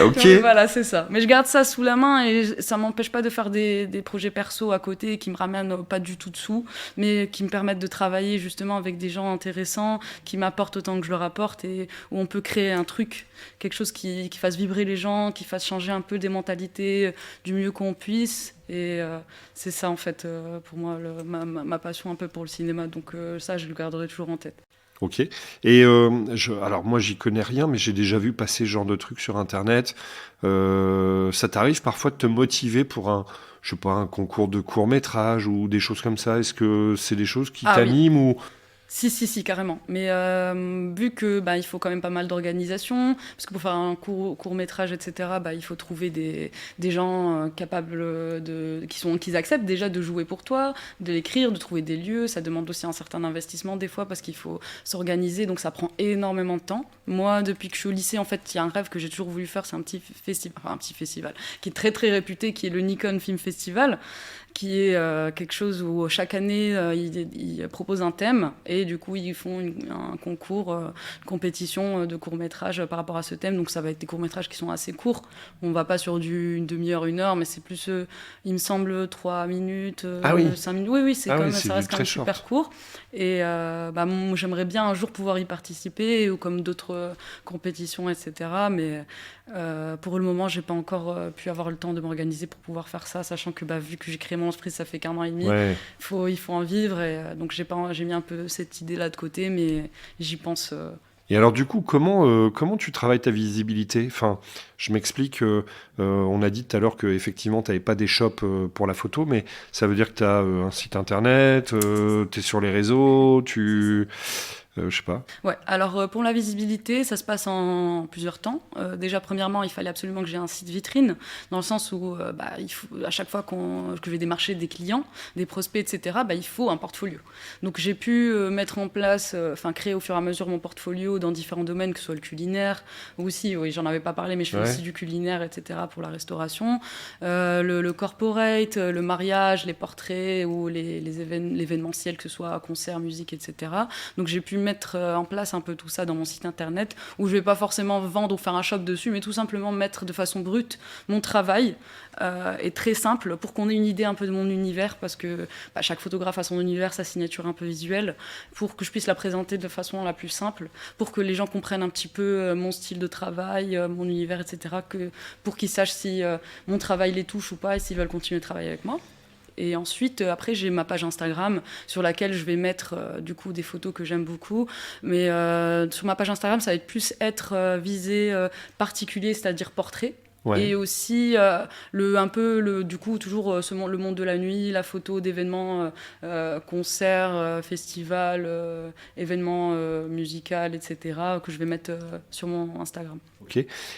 Ok. Donc, voilà, c'est ça. Mais je garde ça sous la main et ça m'empêche pas de faire des projets perso à côté qui me ramènent pas du tout de sous, mais qui me permettent de travailler justement avec des gens intéressants, qui m'apportent autant que je leur apporte et où on peut créer un truc, quelque chose qui fasse vibrer les gens, qui fasse changer un peu des mentalités du mieux qu'on puisse. Et c'est ça, en fait, pour moi, ma passion un peu pour le cinéma. Donc ça, je le garderai toujours en tête. Ok. Et alors moi, j'y connais rien, mais j'ai déjà vu passer ce genre de trucs sur Internet. Ça t'arrive parfois de te motiver pour je sais pas, un concours de court-métrage ou des choses comme ça? Est-ce que c'est des choses qui Ah oui. t'animent ou... Si, carrément. Mais vu que il faut quand même pas mal d'organisation, parce que pour faire un court métrage, etc., il faut trouver des gens capables qu'ils acceptent déjà de jouer pour toi, de l'écrire, de trouver des lieux. Ça demande aussi un certain investissement des fois parce qu'il faut s'organiser, donc ça prend énormément de temps. Moi, depuis que je suis au lycée, en fait, il y a un rêve que j'ai toujours voulu faire, c'est un petit festival qui est très très réputé, qui est le Nikon Film Festival, qui est quelque chose où chaque année ils proposent un thème et du coup ils font un concours, une compétition de courts-métrages par rapport à ce thème. Donc ça va être des courts-métrages qui sont assez courts, on va pas sur une demi-heure, 1 heure, mais c'est plus il me semble 3 minutes, Ah oui. 5 minutes. Oui, c'est quand même, c'est ça reste quand même super short. court. Et j'aimerais bien un jour pouvoir y participer, ou comme d'autres compétitions, etc. Mais pour le moment, j'ai pas encore pu avoir le temps de m'organiser pour pouvoir faire ça, sachant que vu que j'ai créé mon entreprise, ça fait qu'1 an et demi, Ouais. il faut en vivre. Et donc j'ai mis un peu cette idée-là de côté, mais j'y pense. Et alors du coup, comment tu travailles ta visibilité? Enfin, je m'explique, on a dit tout à l'heure qu'effectivement, tu n'avais pas des shops pour la photo, mais ça veut dire que tu as un site internet, tu es sur les réseaux, je sais pas. Ouais, alors pour la visibilité, ça se passe en plusieurs temps. Déjà, premièrement, il fallait absolument que j'ai un site vitrine, dans le sens où il faut, à chaque fois que je vais démarcher des clients, des prospects, etc., il faut un portfolio. Donc j'ai pu mettre en place, créer au fur et à mesure mon portfolio dans différents domaines, que ce soit le culinaire, ou aussi, oui, j'en avais pas parlé, mais je fais aussi du culinaire, etc., pour la restauration, le corporate, le mariage, les portraits, ou l'événementiel, que ce soit concert, musique, etc. Donc j'ai pu mettre en place un peu tout ça dans mon site internet, où je vais pas forcément vendre ou faire un shop dessus, mais tout simplement mettre de façon brute mon travail, et très simple, pour qu'on ait une idée un peu de mon univers, parce que chaque photographe a son univers, sa signature un peu visuelle, pour que je puisse la présenter de façon la plus simple, pour que les gens comprennent un petit peu mon style de travail, mon univers, etc., pour qu'ils sachent si mon travail les touche ou pas, et s'ils veulent continuer de travailler avec moi. Et ensuite, après, j'ai ma page Instagram sur laquelle je vais mettre du coup des photos que j'aime beaucoup. Mais sur ma page Instagram, ça va plus être visé particulier, c'est-à-dire portrait. Ouais. Et aussi du coup toujours le monde de la nuit, la photo d'événements, concerts, festivals, événements musicaux, etc., que je vais mettre sur mon Instagram. Ok.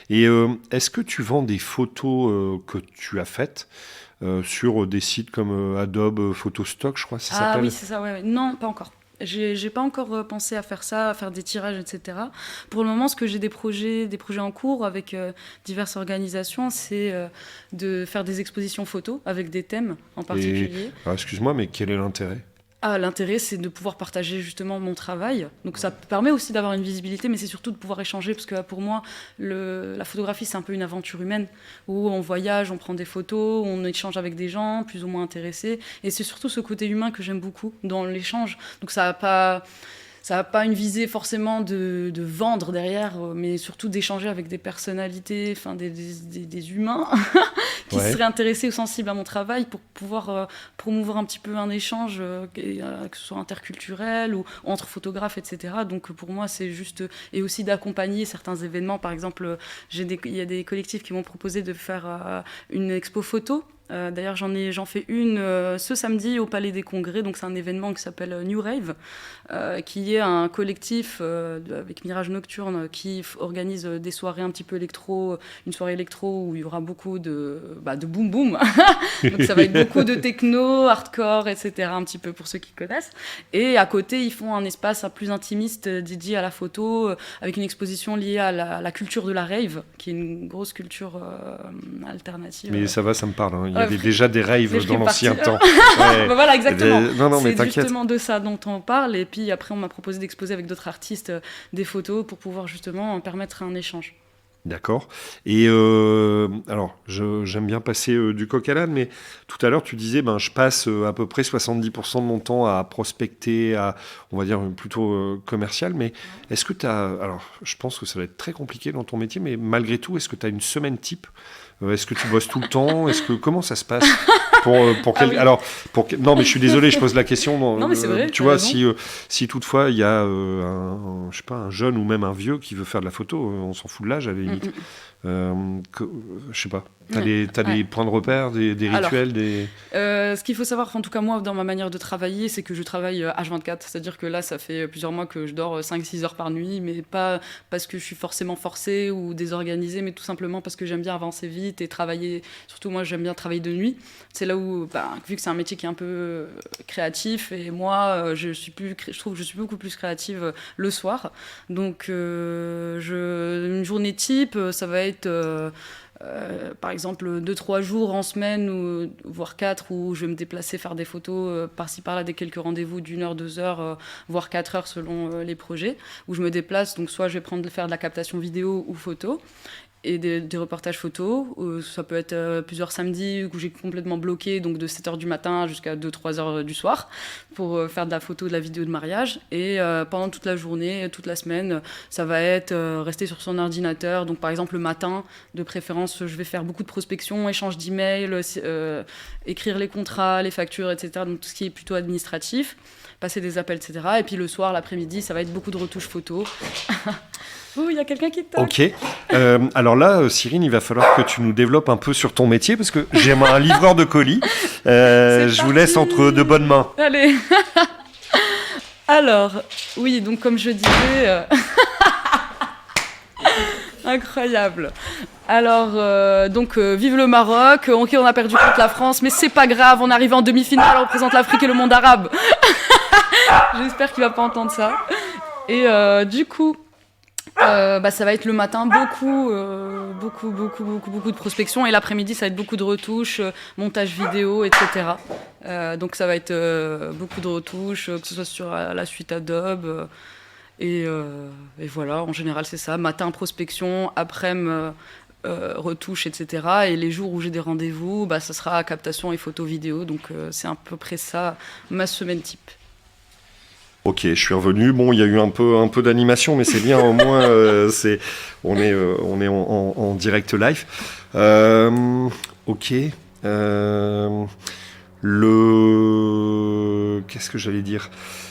Et est-ce que tu vends des photos que tu as faites sur des sites comme Adobe Photostock, je crois que ça s'appelle? Ah oui, c'est ça, ouais. Non, pas encore. J'ai pas encore pensé à faire ça, à faire des tirages, etc. Pour le moment, ce que j'ai des projets en cours avec diverses organisations, c'est de faire des expositions photos avec des thèmes en particulier. Alors, excuse-moi, mais quel est l'intérêt? L'intérêt, c'est de pouvoir partager justement mon travail. Donc ça permet aussi d'avoir une visibilité, mais c'est surtout de pouvoir échanger, parce que pour moi, la photographie, c'est un peu une aventure humaine, où on voyage, on prend des photos, on échange avec des gens plus ou moins intéressés. Et c'est surtout ce côté humain que j'aime beaucoup dans l'échange. Donc ça n'a pas une visée forcément de vendre derrière, mais surtout d'échanger avec des personnalités, des humains qui seraient intéressés ou sensibles à mon travail, pour pouvoir promouvoir un petit peu un échange, que ce soit interculturel ou entre photographes, etc. Donc pour moi, c'est juste... Et aussi d'accompagner certains événements. Par exemple, il y a des collectifs qui m'ont proposé de faire une expo photo. D'ailleurs, j'en fais une ce samedi au Palais des Congrès. Donc c'est un événement qui s'appelle New Rave, qui est un collectif avec Mirage Nocturne, qui organise des soirées un petit peu électro, une soirée électro où il y aura beaucoup de boom boom. Donc ça va être beaucoup de techno, hardcore, etc., un petit peu pour ceux qui connaissent. Et à côté, ils font un espace plus intimiste dédié à la photo, avec une exposition liée à la culture de la rave, qui est une grosse culture alternative. Mais ça va, ça me parle, hein. Il y avait déjà des raves dans l'ancien temps. Voilà, exactement. Non, mais c'est t'inquiète. Justement de ça dont on parle. Et puis après, on m'a proposé d'exposer avec d'autres artistes des photos pour pouvoir justement permettre un échange. D'accord. Et alors, j'aime bien passer du coq à l'âne, mais tout à l'heure, tu disais, je passe à peu près 70% de mon temps à prospecter, on va dire, plutôt commercial. Mais est-ce que tu as... Alors, je pense que ça va être très compliqué dans ton métier, mais malgré tout, est-ce que tu as une semaine type ? Est-ce que tu bosses tout le temps ? Comment ça se passe ? Alors, non, mais je suis désolé, je pose la question. Non, mais c'est vrai. Tu vois, si toutefois il y a je sais pas, un jeune ou même un vieux qui veut faire de la photo, on s'en fout de l'âge à la limite. Je sais pas. T'as des points de repère, des rituels, ce qu'il faut savoir, en tout cas moi, dans ma manière de travailler, c'est que je travaille H24. C'est-à-dire que là, ça fait plusieurs mois que je dors 5-6 heures par nuit, mais pas parce que je suis forcément forcée ou désorganisée, mais tout simplement parce que j'aime bien avancer vite et travailler. Surtout moi, j'aime bien travailler de nuit. C'est là où, vu que c'est un métier qui est un peu créatif, et moi, je trouve que je suis beaucoup plus créative le soir. Donc, une journée type, ça va être... par exemple 2-3 jours en semaine, voire 4, où je vais me déplacer, faire des photos par-ci par-là, des quelques rendez-vous d'1 heure, 2 heures, voire 4 heures selon les projets, où je me déplace. Donc soit je vais faire de la captation vidéo ou photo, et des reportages photos. Ça peut être plusieurs samedis où j'ai complètement bloqué, donc de 7h du matin jusqu'à 2-3 heures du soir, pour faire de la photo, de la vidéo de mariage. Et pendant toute la journée, toute la semaine, ça va être rester sur son ordinateur. Donc par exemple le matin, de préférence, je vais faire beaucoup de prospection, échange d'emails, écrire les contrats, les factures, etc. Donc tout ce qui est plutôt administratif, passer des appels, etc. Et puis le soir, l'après-midi, ça va être beaucoup de retouches photos. Ouh, il y a quelqu'un qui te... Ok. Alors là, Cyrine, il va falloir que tu nous développes un peu sur ton métier, parce que j'ai un livreur de colis. Je vous laisse entre de bonnes mains. Allez. Alors, oui, donc comme je disais... Incroyable. Alors, vive le Maroc. Ok, on a perdu contre la France, mais c'est pas grave, on arrive en demi-finale, on représente l'Afrique et le monde arabe. J'espère qu'il va pas entendre ça. Et du coup... ça va être le matin beaucoup de prospection, et l'après-midi ça va être beaucoup de retouches, montage vidéo, etc. Donc ça va être beaucoup de retouches, que ce soit sur la suite Adobe, et voilà, en général c'est ça, matin prospection, après-midi retouches, etc. Et les jours où j'ai des rendez-vous, ça sera captation et photo vidéo, donc c'est à peu près ça ma semaine type. Ok, je suis revenu. Bon, il y a eu un peu d'animation, mais c'est bien, au moins, on est en direct live. Ok. Qu'est-ce que j'allais dire ?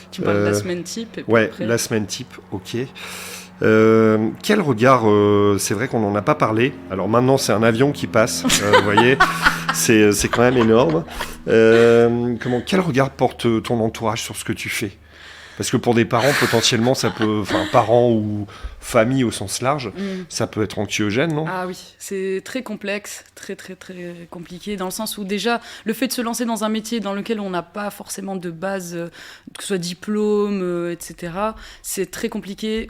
Tu parles de la semaine type. Et ouais, la semaine type, ok. Quel regard, c'est vrai qu'on n'en a pas parlé. Alors maintenant, c'est un avion qui passe, vous voyez, c'est quand même énorme. Quel regard porte ton entourage sur ce que tu fais ? Parce que pour des parents, potentiellement, ça peut... Enfin, parents ou famille au sens large, ça peut être anxiogène, non ? Ah oui, c'est très complexe, très très très compliqué, dans le sens où déjà, le fait de se lancer dans un métier dans lequel on n'a pas forcément de base, que ce soit diplôme, etc., c'est très compliqué.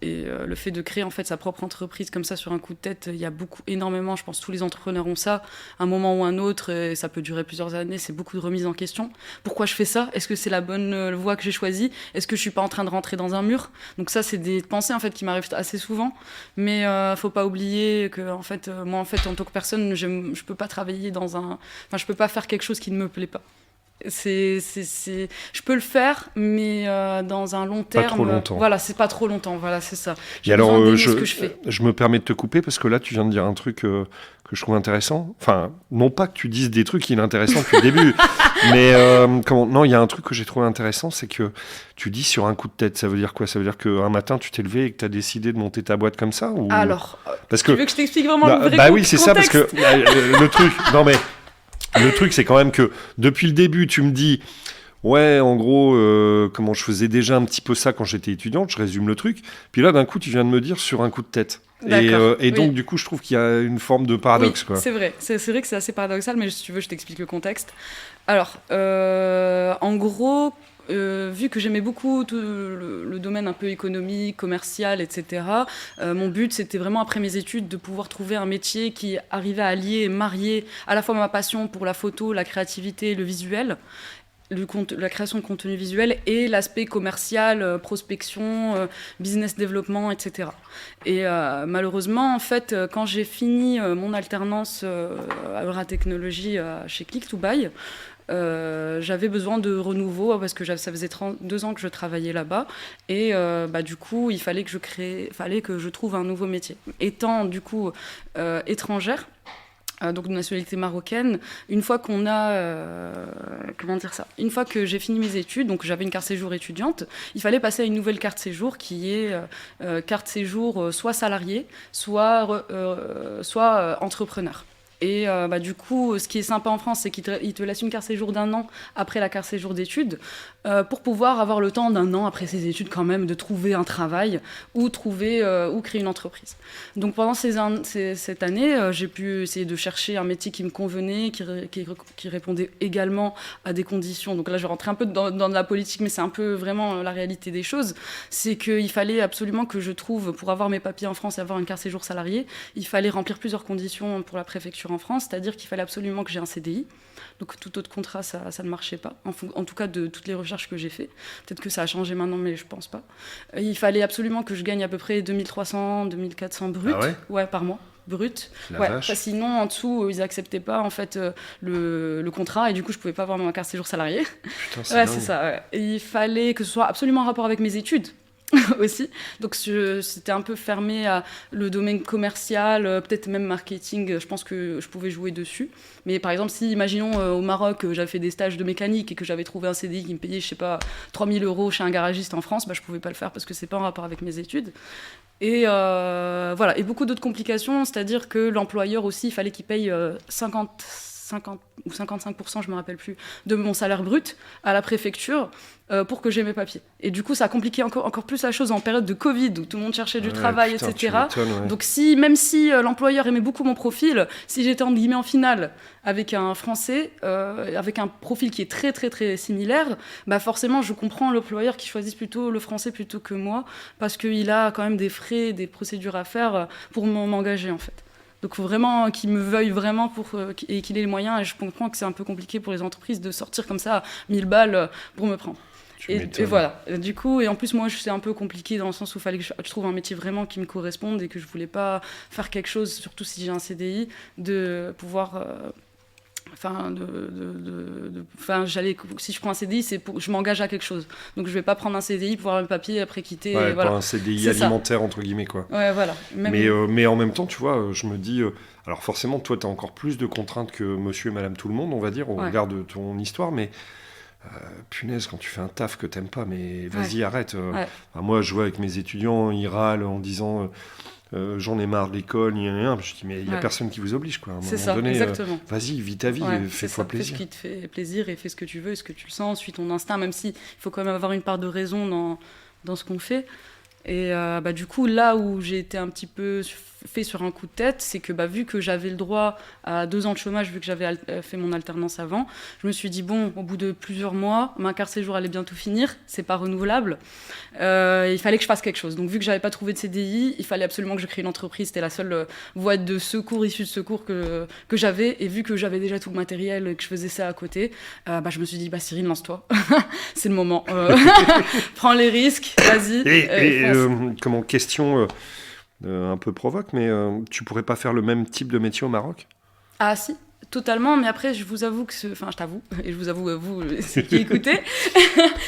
Le fait de créer en fait sa propre entreprise comme ça sur un coup de tête, il y a énormément, je pense tous les entrepreneurs ont ça, un moment ou un autre, et ça peut durer plusieurs années, c'est beaucoup de remises en question. Pourquoi je fais ça ? Est-ce que c'est la bonne voie que j'ai choisie ? Est-ce que je suis pas en train de rentrer dans un mur ? Donc ça, c'est des pensées en fait qui m'arrivent assez souvent, mais faut pas oublier que moi en tant que personne, je peux pas travailler je peux pas faire quelque chose qui ne me plaît pas. Je peux le faire, mais dans un long terme. Pas trop longtemps. Voilà, c'est pas trop longtemps. Voilà, c'est ça. Et alors, ce que je fais. Je me permets de te couper parce que là, tu viens de dire un truc que je trouve intéressant. Enfin, non pas que tu dises des trucs inintéressants depuis le début, mais non, il y a un truc que j'ai trouvé intéressant, c'est que tu dis sur un coup de tête. Ça veut dire quoi ? Ça veut dire qu'un matin, tu t'es levé et que tu as décidé de monter ta boîte comme ça, ou... Alors, parce tu veux que je t'explique vraiment le vrai oui, c'est ça, parce que le truc... Non, mais le truc, c'est quand même que depuis le début, tu me dis... Ouais, en gros, je faisais déjà un petit peu ça quand j'étais étudiante, je résume le truc. Puis là, d'un coup, tu viens de me dire sur un coup de tête. Et donc, du coup, je trouve qu'il y a une forme de paradoxe. Oui, quoi. C'est vrai. C'est vrai que c'est assez paradoxal, mais si tu veux, je t'explique le contexte. Alors, en gros, vu que j'aimais beaucoup tout le domaine un peu économique, commercial, etc., mon but, c'était vraiment, après mes études, de pouvoir trouver un métier qui arrivait à allier et marier à la fois ma passion pour la photo, la créativité, le visuel, la création de contenu visuel et l'aspect commercial, prospection, business développement, etc. Et malheureusement, en fait, quand j'ai fini mon alternance à Euratechnologie chez Click2Buy, j'avais besoin de renouveau parce que ça faisait 2 ans que je travaillais là-bas, et du coup, il fallait que je trouve un nouveau métier. Étant du coup étrangère, donc de nationalité marocaine. Une fois qu'on a, une fois que j'ai fini mes études, donc j'avais une carte séjour étudiante, il fallait passer à une nouvelle carte séjour qui est carte séjour soit salarié, soit entrepreneur. Et du coup, ce qui est sympa en France, c'est qu'il te laisse une carte séjour d'1 an après la carte séjour d'études pour pouvoir avoir le temps d'1 an après ses études quand même de trouver un travail ou créer une entreprise. Donc pendant cette année, j'ai pu essayer de chercher un métier qui me convenait, qui répondait également à des conditions. Donc là, je rentre un peu dans de la politique, mais c'est un peu vraiment la réalité des choses. C'est qu'il fallait absolument que je trouve, pour avoir mes papiers en France et avoir une carte séjour salarié, il fallait remplir plusieurs conditions pour la préfecture en France, c'est-à-dire qu'il fallait absolument que j'ai un CDI. Donc tout autre contrat, ça ne marchait pas, en tout cas de toutes les recherches que j'ai fait. Peut-être que ça a changé maintenant, mais je pense pas. Il fallait absolument que je gagne à peu près 2300, 2400 brut par mois. Brut. Sinon, en dessous, ils n'acceptaient pas en fait, le contrat et du coup, je ne pouvais pas avoir ma carte séjour salarié. Putain, c'est ça. Ouais. Et il fallait que ce soit absolument en rapport avec mes études. aussi. Donc c'était un peu fermé à le domaine commercial, peut-être même marketing, je pense que je pouvais jouer dessus. Mais par exemple, si, imaginons, au Maroc, j'avais fait des stages de mécanique et que j'avais trouvé un CDI qui me payait, je sais pas, 3000 € chez un garagiste en France, je pouvais pas le faire parce que c'est pas en rapport avec mes études. Et voilà, et beaucoup d'autres complications, c'est-à-dire que l'employeur aussi, il fallait qu'il paye 50 ou 55%, je me rappelle plus, de mon salaire brut à la préfecture pour que j'aie mes papiers. Et du coup, ça a compliqué encore plus la chose en période de Covid, où tout le monde cherchait du travail, etc. Donc même si l'employeur aimait beaucoup mon profil, si j'étais en guillemets en finale avec un Français, avec un profil qui est très très très similaire, forcément, je comprends l'employeur qui choisisse plutôt le Français plutôt que moi, parce qu'il a quand même des frais, des procédures à faire pour m'engager en fait. Donc il faut vraiment qu'il me veuille vraiment et qu'il ait les moyens. Et je comprends que c'est un peu compliqué pour les entreprises de sortir comme ça 1000 balles pour me prendre. Et voilà. Du coup, et en plus, moi, c'est un peu compliqué dans le sens où il fallait que je trouve un métier vraiment qui me corresponde et que je voulais pas faire quelque chose, surtout si j'ai un CDI, de pouvoir... si je prends un CDI, je m'engage à quelque chose. Donc je vais pas prendre un CDI pour avoir le papier et après quitter. Ouais, pas un CDI alimentaire, entre guillemets, quoi. Ouais, voilà. Mais en même temps, tu vois, je me dis... alors forcément, toi, tu as encore plus de contraintes que monsieur et madame tout le monde, on va dire, au regard de ton histoire, mais... punaise, quand tu fais un taf que t'aimes pas, mais vas-y, arrête. Moi, je vois avec mes étudiants, ils râlent en disant... j'en ai marre de l'école, je dis mais il n'y a personne qui vous oblige quoi. À un moment donné, exactement. Vas-y, vis ta vie, fais-toi plaisir. Fais ce qui te fait plaisir et fais ce que tu veux, ce que tu le sens, suis ton instinct, même s'il faut quand même avoir une part de raison dans ce qu'on fait. Et du coup, là où j'ai été un petit peu fait sur un coup de tête, c'est que vu que j'avais le droit à 2 ans de chômage, vu que j'avais fait mon alternance avant, je me suis dit, bon, au bout de plusieurs mois, ma carte séjour allait bientôt finir, c'est pas renouvelable, il fallait que je fasse quelque chose. Donc vu que j'avais pas trouvé de CDI, il fallait absolument que je crée une entreprise, c'était la seule voie de secours, issue de secours que j'avais, et vu que j'avais déjà tout le matériel et que je faisais ça à côté, je me suis dit, Cyrine, lance-toi, c'est le moment, prends les risques, vas-y. Comment question un peu provoque, mais tu pourrais pas faire le même type de métier au Maroc ? Ah si, totalement, mais après je vous avoue je t'avoue, et je vous avoue vous ceux qui écoutez.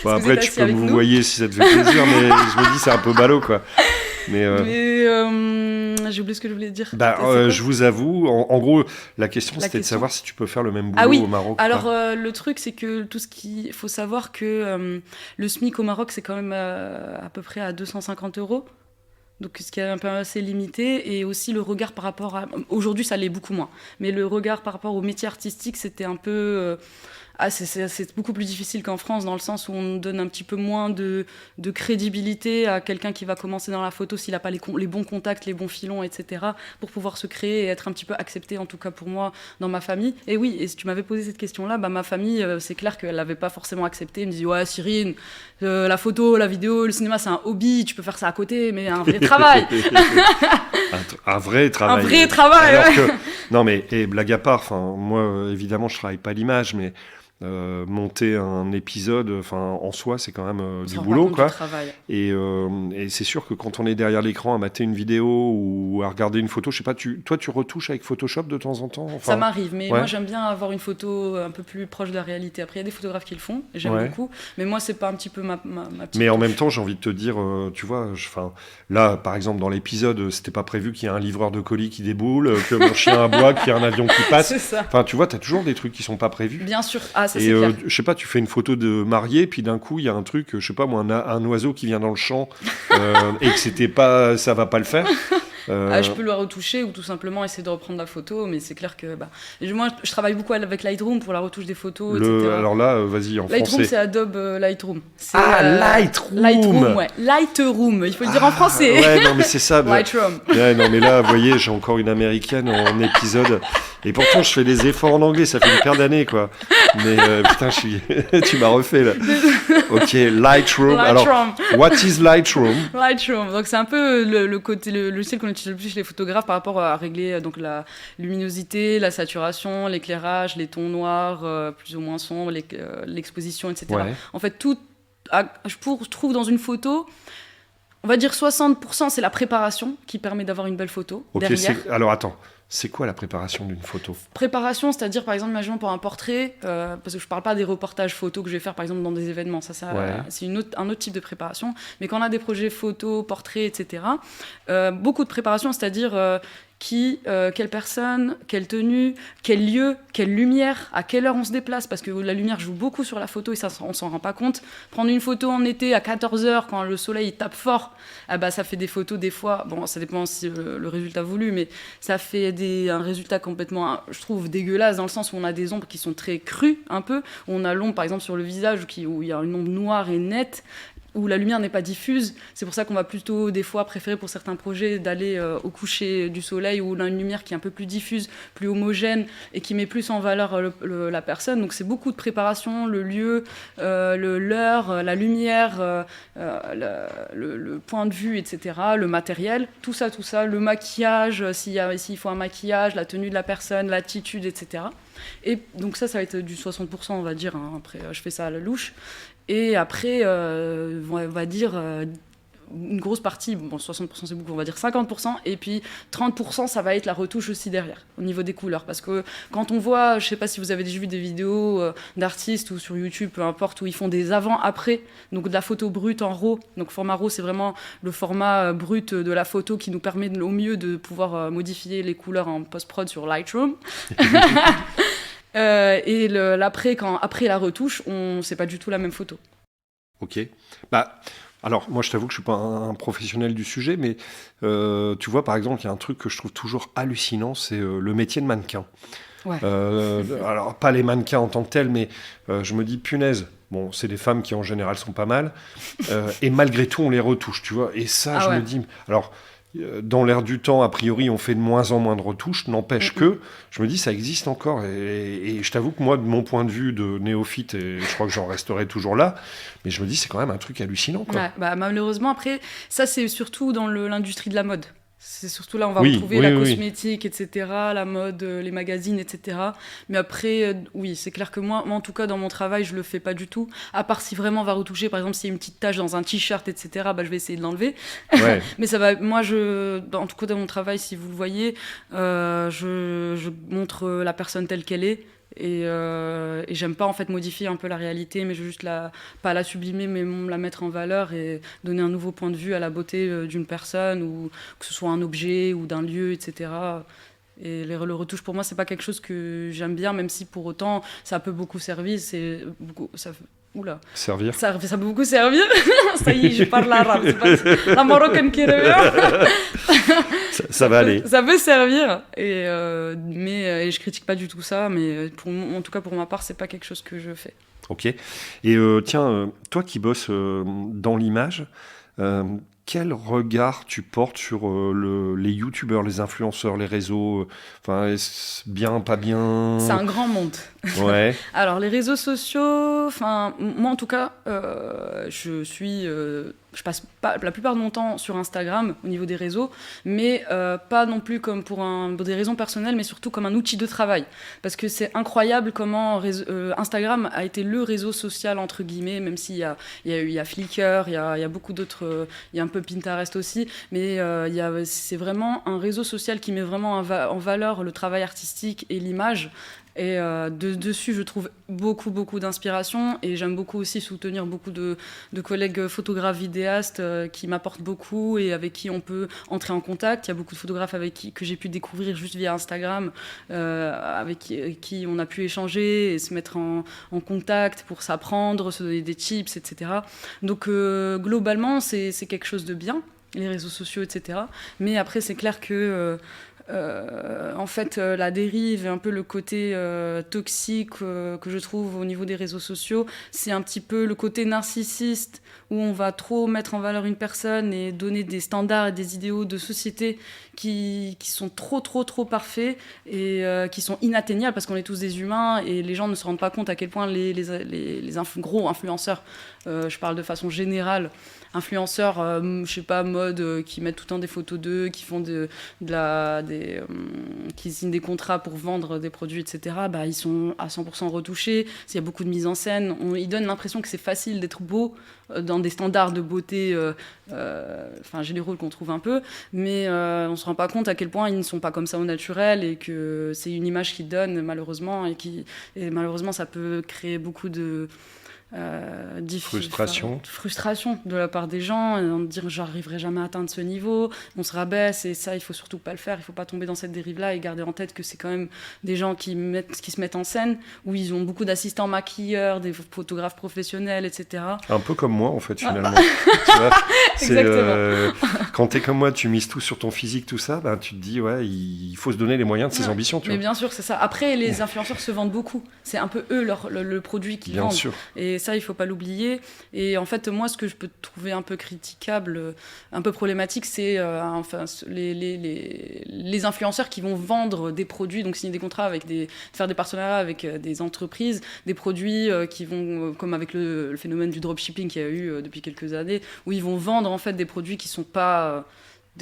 Après tu peux me voyer si ça te fait plaisir, mais je me dis c'est un peu ballot quoi. Mais j'ai oublié ce que je voulais dire. Je vous avoue, en gros, la question c'était de savoir si tu peux faire le même boulot au Maroc. Alors le truc c'est que faut savoir que le SMIC au Maroc c'est quand même à peu près à 250 €. Donc, ce qui est un peu assez limité, et aussi le regard par rapport à... Aujourd'hui, ça l'est beaucoup moins. Mais le regard par rapport au métier artistique, c'était un peu... c'est beaucoup plus difficile qu'en France, dans le sens où on donne un petit peu moins de crédibilité à quelqu'un qui va commencer dans la photo s'il n'a pas les bons contacts, les bons filons, etc., pour pouvoir se créer et être un petit peu accepté, en tout cas pour moi, dans ma famille. Et oui, et si tu m'avais posé cette question-là, ma famille, c'est clair qu'elle l'avait pas forcément accepté. Elle me dit, ouais, Cyrine, la photo, la vidéo, le cinéma, c'est un hobby, tu peux faire ça à côté, mais un vrai travail. Un vrai travail. Un vrai travail, Alors que, non, mais blague à part, moi, évidemment, je travaille pas l'image, mais monter un épisode, en soi, c'est quand même du rend pas boulot, compte quoi. du travail. Et c'est sûr que quand on est derrière l'écran à mater une vidéo ou à regarder une photo, je sais pas, toi, tu retouches avec Photoshop de temps en temps? Ça m'arrive, mais ouais. moi j'aime bien avoir une photo un peu plus proche de la réalité. Après, il y a des photographes qui le font, et j'aime Ouais. beaucoup, mais moi c'est pas un petit peu ma petite Mais en touche. même temps, j'ai envie de te dire, tu vois, là, par exemple, dans l'épisode, c'était pas prévu qu'il y ait un livreur de colis qui déboule, que mon chien aboie, qu'il y ait un avion qui passe. C'est ça. Enfin, tu vois, t'as toujours des trucs qui sont pas prévus. Bien sûr, ça Et c'est clair. je sais pas, tu fais une photo de mariée, puis d'un coup, il y a un truc, je sais pas moi, un oiseau qui vient dans le champ, et que ça va pas le faire. Je peux le retoucher ou tout simplement essayer de reprendre la photo, mais c'est clair que moi je travaille beaucoup avec Lightroom pour la retouche des photos, etc. Alors là, vas-y, en Lightroom, français. c'est Adobe Lightroom. C'est, Lightroom. Lightroom, ouais. Lightroom, il faut le dire en français. Ouais, non, mais c'est ça. Lightroom. Ouais, non, mais là, vous voyez, j'ai encore une américaine en épisode. Et pourtant, je fais des efforts en anglais, ça fait une paire d'années, quoi. Mais putain, tu m'as refait, là. Ok, Lightroom. Alors, what is Lightroom? Lightroom. Donc, c'est un peu le logiciel qu'on utilise le plus chez les photographes par rapport à régler donc, la luminosité, la saturation, l'éclairage, les tons noirs, plus ou moins sombres, l'exposition, etc. Ouais. En fait, je trouve dans une photo, on va dire 60%, c'est la préparation qui permet d'avoir une belle photo. Ok, derrière. alors attends. C'est quoi la préparation d'une photo? Préparation, c'est-à-dire par exemple, imaginons pour un portrait, parce que je parle pas des reportages photos que je vais faire par exemple dans des événements, ça Ouais. c'est un autre type de préparation, mais quand on a des projets photos, portraits, etc., beaucoup de préparation, c'est-à-dire quelle personne, quelle tenue, quel lieu, quelle lumière, à quelle heure on se déplace, parce que la lumière joue beaucoup sur la photo et ça, on s'en rend pas compte. Prendre une photo en été à 14h quand le soleil tape fort, ça fait des photos des fois, bon ça dépend si le résultat voulu, mais ça fait un résultat complètement, je trouve, dégueulasse, dans le sens où on a des ombres qui sont très crues, un peu, où on a l'ombre par exemple sur le visage, où il y a une ombre noire et nette, où la lumière n'est pas diffuse. C'est pour ça qu'on va plutôt, des fois, préférer pour certains projets d'aller au coucher du soleil, où on a une lumière qui est un peu plus diffuse, plus homogène, et qui met plus en valeur la personne. Donc c'est beaucoup de préparation, le lieu, l'heure, la lumière, le point de vue, etc., le matériel, tout ça, le maquillage, s'il faut un maquillage, la tenue de la personne, l'attitude, etc. Et donc ça va être du 60%, on va dire. Hein. Après, je fais ça à la louche. Et après, on va dire une grosse partie, bon 60% c'est beaucoup, on va dire 50%, et puis 30% ça va être la retouche aussi derrière, au niveau des couleurs. Parce que quand on voit, je sais pas si vous avez déjà vu des vidéos d'artistes ou sur YouTube, peu importe, où ils font des avant-après, donc de la photo brute en RAW. Donc format RAW, c'est vraiment le format brut de la photo qui nous permet au mieux de pouvoir modifier les couleurs en post-prod sur Lightroom. Et après la retouche, c'est pas du tout la même photo. Ok. Alors, moi, je t'avoue que je suis pas un professionnel du sujet, mais tu vois, par exemple, il y a un truc que je trouve toujours hallucinant, c'est le métier de mannequin. Ouais. Alors, pas les mannequins en tant que tels, mais je me dis, punaise, bon, c'est des femmes qui, en général, sont pas mal, et malgré tout, on les retouche, tu vois. Et ça, me dis... Alors, dans l'air du temps, a priori, on fait de moins en moins de retouches, n'empêche que, je me dis, ça existe encore. Et je t'avoue que moi, de mon point de vue de néophyte, et je crois que j'en resterai toujours là, mais je me dis, c'est quand même un truc hallucinant, quoi. Ouais, malheureusement, après, ça, c'est surtout dans l'industrie de la mode. C'est surtout là, on va retrouver la cosmétique, etc., la mode, les magazines, etc. Mais après, oui, c'est clair que moi, en tout cas, dans mon travail, je le fais pas du tout. À part si vraiment on va retoucher, par exemple, s'il y a une petite tache dans un t-shirt, etc., je vais essayer de l'enlever. Ouais. Mais ça va, moi, en tout cas, dans mon travail, si vous le voyez, je montre la personne telle qu'elle est. Et j'aime pas en fait modifier un peu la réalité, mais je veux juste pas la sublimer, mais la mettre en valeur et donner un nouveau point de vue à la beauté d'une personne, ou que ce soit un objet ou d'un lieu, etc. Et le retouche, pour moi, c'est pas quelque chose que j'aime bien, même si pour autant ça peut beaucoup servir. Oula. Servir. Ça peut beaucoup servir. Ça y est, je parle l'arabe. C'est pas la marocaine qui revient. Ça va aller. Ça peut servir. Mais je critique pas du tout ça. Mais en tout cas, pour ma part, c'est pas quelque chose que je fais. Ok. Et tiens, toi qui bosses dans l'image, quel regard tu portes sur les youtubeurs, les influenceurs, les réseaux, est-ce bien, pas bien? C'est un grand monde. Ouais. Alors, les réseaux sociaux, enfin, moi en tout cas, je passe pas, la plupart de mon temps sur Instagram au niveau des réseaux, mais pas non plus comme pour des raisons personnelles, mais surtout comme un outil de travail. Parce que c'est incroyable comment Instagram a été le réseau social, entre guillemets, même s'il y a, il y a Flickr, il y a beaucoup d'autres, il y a un peu Pinterest aussi, mais c'est vraiment un réseau social qui met vraiment en valeur le travail artistique et l'image. Et dessus, je trouve beaucoup d'inspiration, et j'aime beaucoup aussi soutenir beaucoup de collègues photographes, vidéastes qui m'apportent beaucoup et avec qui on peut entrer en contact. Il y a beaucoup de photographes que j'ai pu découvrir juste via Instagram, avec qui on a pu échanger et se mettre en contact pour s'apprendre, se donner des tips, etc. Donc globalement, c'est quelque chose de bien, les réseaux sociaux, etc. Mais après, c'est clair que en fait, la dérive et un peu le côté toxique que je trouve au niveau des réseaux sociaux, c'est un petit peu le côté narcissiste où on va trop mettre en valeur une personne et donner des standards et des idéaux de société qui sont trop parfaits et qui sont inatteignables parce qu'on est tous des humains et les gens ne se rendent pas compte à quel point les gros influenceurs, je parle de façon générale, influenceurs, je sais pas, mode, qui mettent tout le temps des photos d'eux, qui font qui signent des contrats pour vendre des produits, etc. Bah, ils sont à 100% retouchés. Il y a beaucoup de mise en scène. Ils donnent l'impression que c'est facile d'être beau dans des standards de beauté généraux qu'on trouve un peu, mais on se rend pas compte à quel point ils ne sont pas comme ça au naturel et que c'est une image qu'ils donnent malheureusement et malheureusement ça peut créer beaucoup de frustration de la part des gens, et de dire j'arriverai jamais à atteindre ce niveau, on se rabaisse, et ça il faut surtout pas le faire, il faut pas tomber dans cette dérive là et garder en tête que c'est quand même des gens qui se mettent en scène, où ils ont beaucoup d'assistants maquilleurs, des photographes professionnels, etc. Un peu comme moi en fait finalement. Tu vois, quand t'es comme moi, tu mises tout sur ton physique, tout ça, ben, tu te dis ouais, il faut se donner les moyens de ses ambitions. Mais bien sûr, c'est ça. Après, les influenceurs se vendent beaucoup, c'est un peu eux le produit qu'ils vendent. Bien sûr. Et ça, il faut pas l'oublier. Et en fait, moi, ce que je peux trouver un peu critiquable, un peu problématique, c'est les influenceurs qui vont vendre des produits, donc signer des contrats faire des partenariats avec des entreprises, des produits qui vont, comme avec le phénomène du dropshipping qu'il y a eu depuis quelques années, où ils vont vendre en fait des produits qui sont pas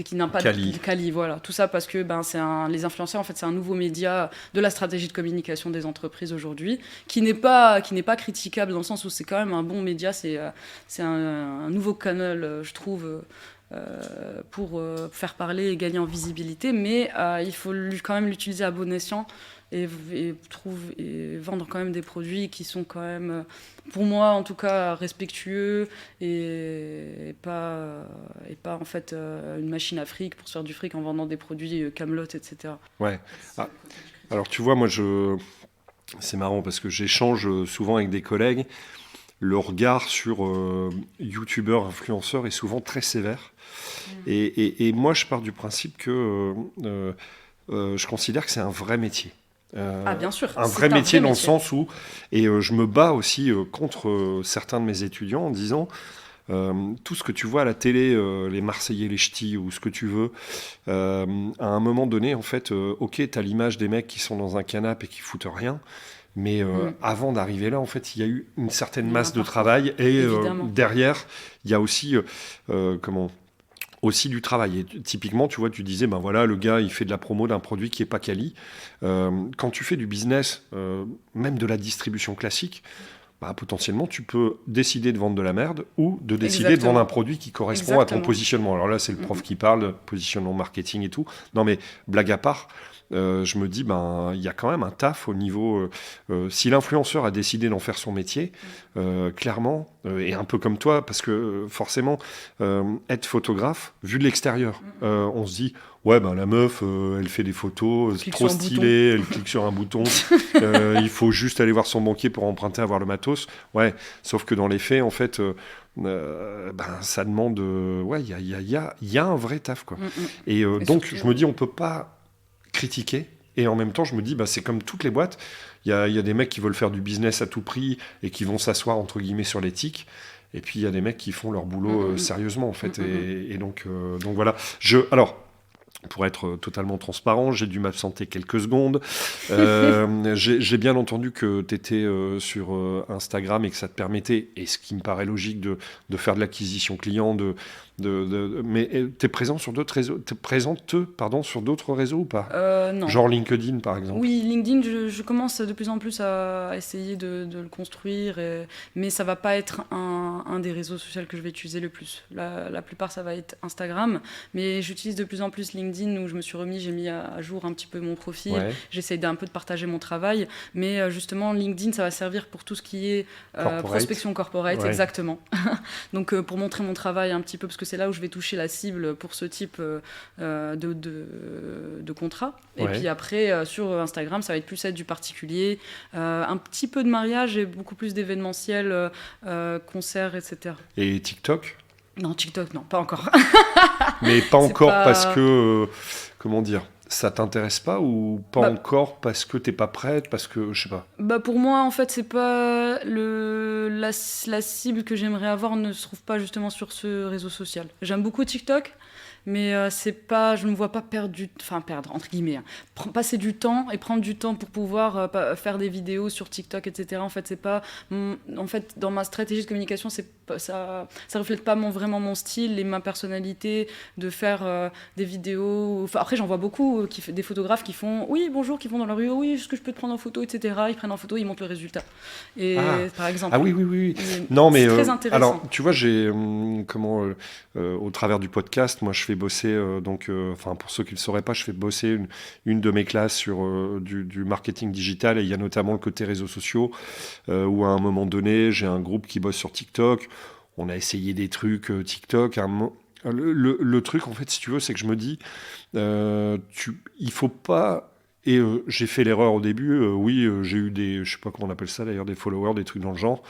qui n'ont pas de quali, voilà. Tout ça parce que les influenceurs, en fait, c'est un nouveau média de la stratégie de communication des entreprises aujourd'hui, qui n'est pas critiquable dans le sens où c'est quand même un bon média, c'est un nouveau canal, je trouve, pour faire parler et gagner en visibilité, mais il faut quand même l'utiliser à bon escient et vendre quand même des produits qui sont quand même, pour moi en tout cas, respectueux et pas en fait une machine à fric pour se faire du fric en vendant des produits Camelot, etc. Ouais. Alors tu vois, moi c'est marrant parce que j'échange souvent avec des collègues. Le regard sur youtubeurs, influenceurs est souvent très sévère. Et moi, je pars du principe que je considère que c'est un vrai métier. Bien sûr. Un vrai métier dans le sens où... Et je me bats aussi contre certains de mes étudiants en disant... tout ce que tu vois à la télé, les Marseillais, les ch'tis ou ce que tu veux, à un moment donné, en fait, ok, t'as l'image des mecs qui sont dans un canapé et qui foutent rien, mais avant d'arriver là, en fait, il y a eu une certaine masse de travail et derrière, il y a aussi aussi du travail. Et typiquement, tu vois, tu disais, ben voilà, le gars, il fait de la promo d'un produit qui est pas quali. Quand tu fais du business, même de la distribution classique, bah, potentiellement, tu peux décider de vendre de la merde ou de décider de vendre un produit qui correspond à ton positionnement. Alors là, c'est le prof qui parle, positionnement marketing et tout. Non, mais blague à part, je me dis, ben, il y a quand même un taf au niveau... si l'influenceur a décidé d'en faire son métier, clairement, et un peu comme toi, parce que forcément, être photographe, vu de l'extérieur, on se dit... Ouais, ben la meuf, elle fait des photos, c'est trop stylé, elle clique sur un bouton, il faut juste aller voir son banquier pour emprunter, avoir le matos. Ouais, sauf que dans les faits, en fait, ça demande... ouais, il y a un vrai taf, quoi. Et donc, je me dis, on peut pas critiquer, et en même temps, je me dis, c'est comme toutes les boîtes, il y a des mecs qui veulent faire du business à tout prix et qui vont s'asseoir, entre guillemets, sur l'éthique. Et puis, il y a des mecs qui font leur boulot sérieusement, en fait. Et donc voilà. Alors... Pour être totalement transparent, j'ai dû m'absenter quelques secondes. J'ai bien entendu que tu étais sur Instagram et que ça te permettait, et ce qui me paraît logique, de faire de l'acquisition client. Mais tu es présent sur d'autres réseaux, sur d'autres réseaux ou pas? Non. Genre LinkedIn, par exemple. Oui, LinkedIn, je commence de plus en plus à essayer de le construire, mais ça va pas être un des réseaux sociaux que je vais utiliser le plus. La plupart, ça va être Instagram, mais j'utilise de plus en plus LinkedIn, où je me suis j'ai mis à jour un petit peu mon profil, j'essaye d'un peu de partager mon travail, mais justement, LinkedIn, ça va servir pour tout ce qui est prospection corporate, exactement. Donc, pour montrer mon travail un petit peu, parce que c'est là où je vais toucher la cible pour ce type de contrat. Et puis après, sur Instagram, ça va être plus être du particulier, un petit peu de mariage et beaucoup plus d'événementiel, concerts, etc. Et TikTok? Non, TikTok, non, pas encore. Mais pas encore parce que, comment dire, ça t'intéresse pas, ou pas encore parce que t'es pas prête, parce que, je sais pas. Pour moi, en fait, c'est pas la cible que j'aimerais avoir ne se trouve pas justement sur ce réseau social. J'aime beaucoup TikTok, mais c'est pas, je ne me vois pas perdre entre guillemets, passer du temps et prendre du temps pour pouvoir faire des vidéos sur TikTok, etc. En fait, c'est pas, en fait, dans ma stratégie de communication, ça reflète pas vraiment mon style et ma personnalité de faire des vidéos. Après, j'en vois beaucoup des photographes qui font, oui, bonjour, qui vont dans la rue, oui, est-ce que je peux te prendre en photo, etc. Ils prennent en photo, ils montrent le résultat. Et par exemple. Ah oui. Non, mais c'est très intéressant. alors, tu vois, j'ai au travers du podcast, moi, je fais bosser, pour ceux qui ne le sauraient pas, je fais bosser une de mes classes sur du marketing digital, et il y a notamment le côté réseaux sociaux, où à un moment donné, j'ai un groupe qui bosse sur TikTok. On a essayé des trucs TikTok. Le truc, en fait, si tu veux, c'est que je me dis, il faut pas... Et j'ai fait l'erreur au début. J'ai eu des, je sais pas comment on appelle ça d'ailleurs, des followers, des trucs dans le genre.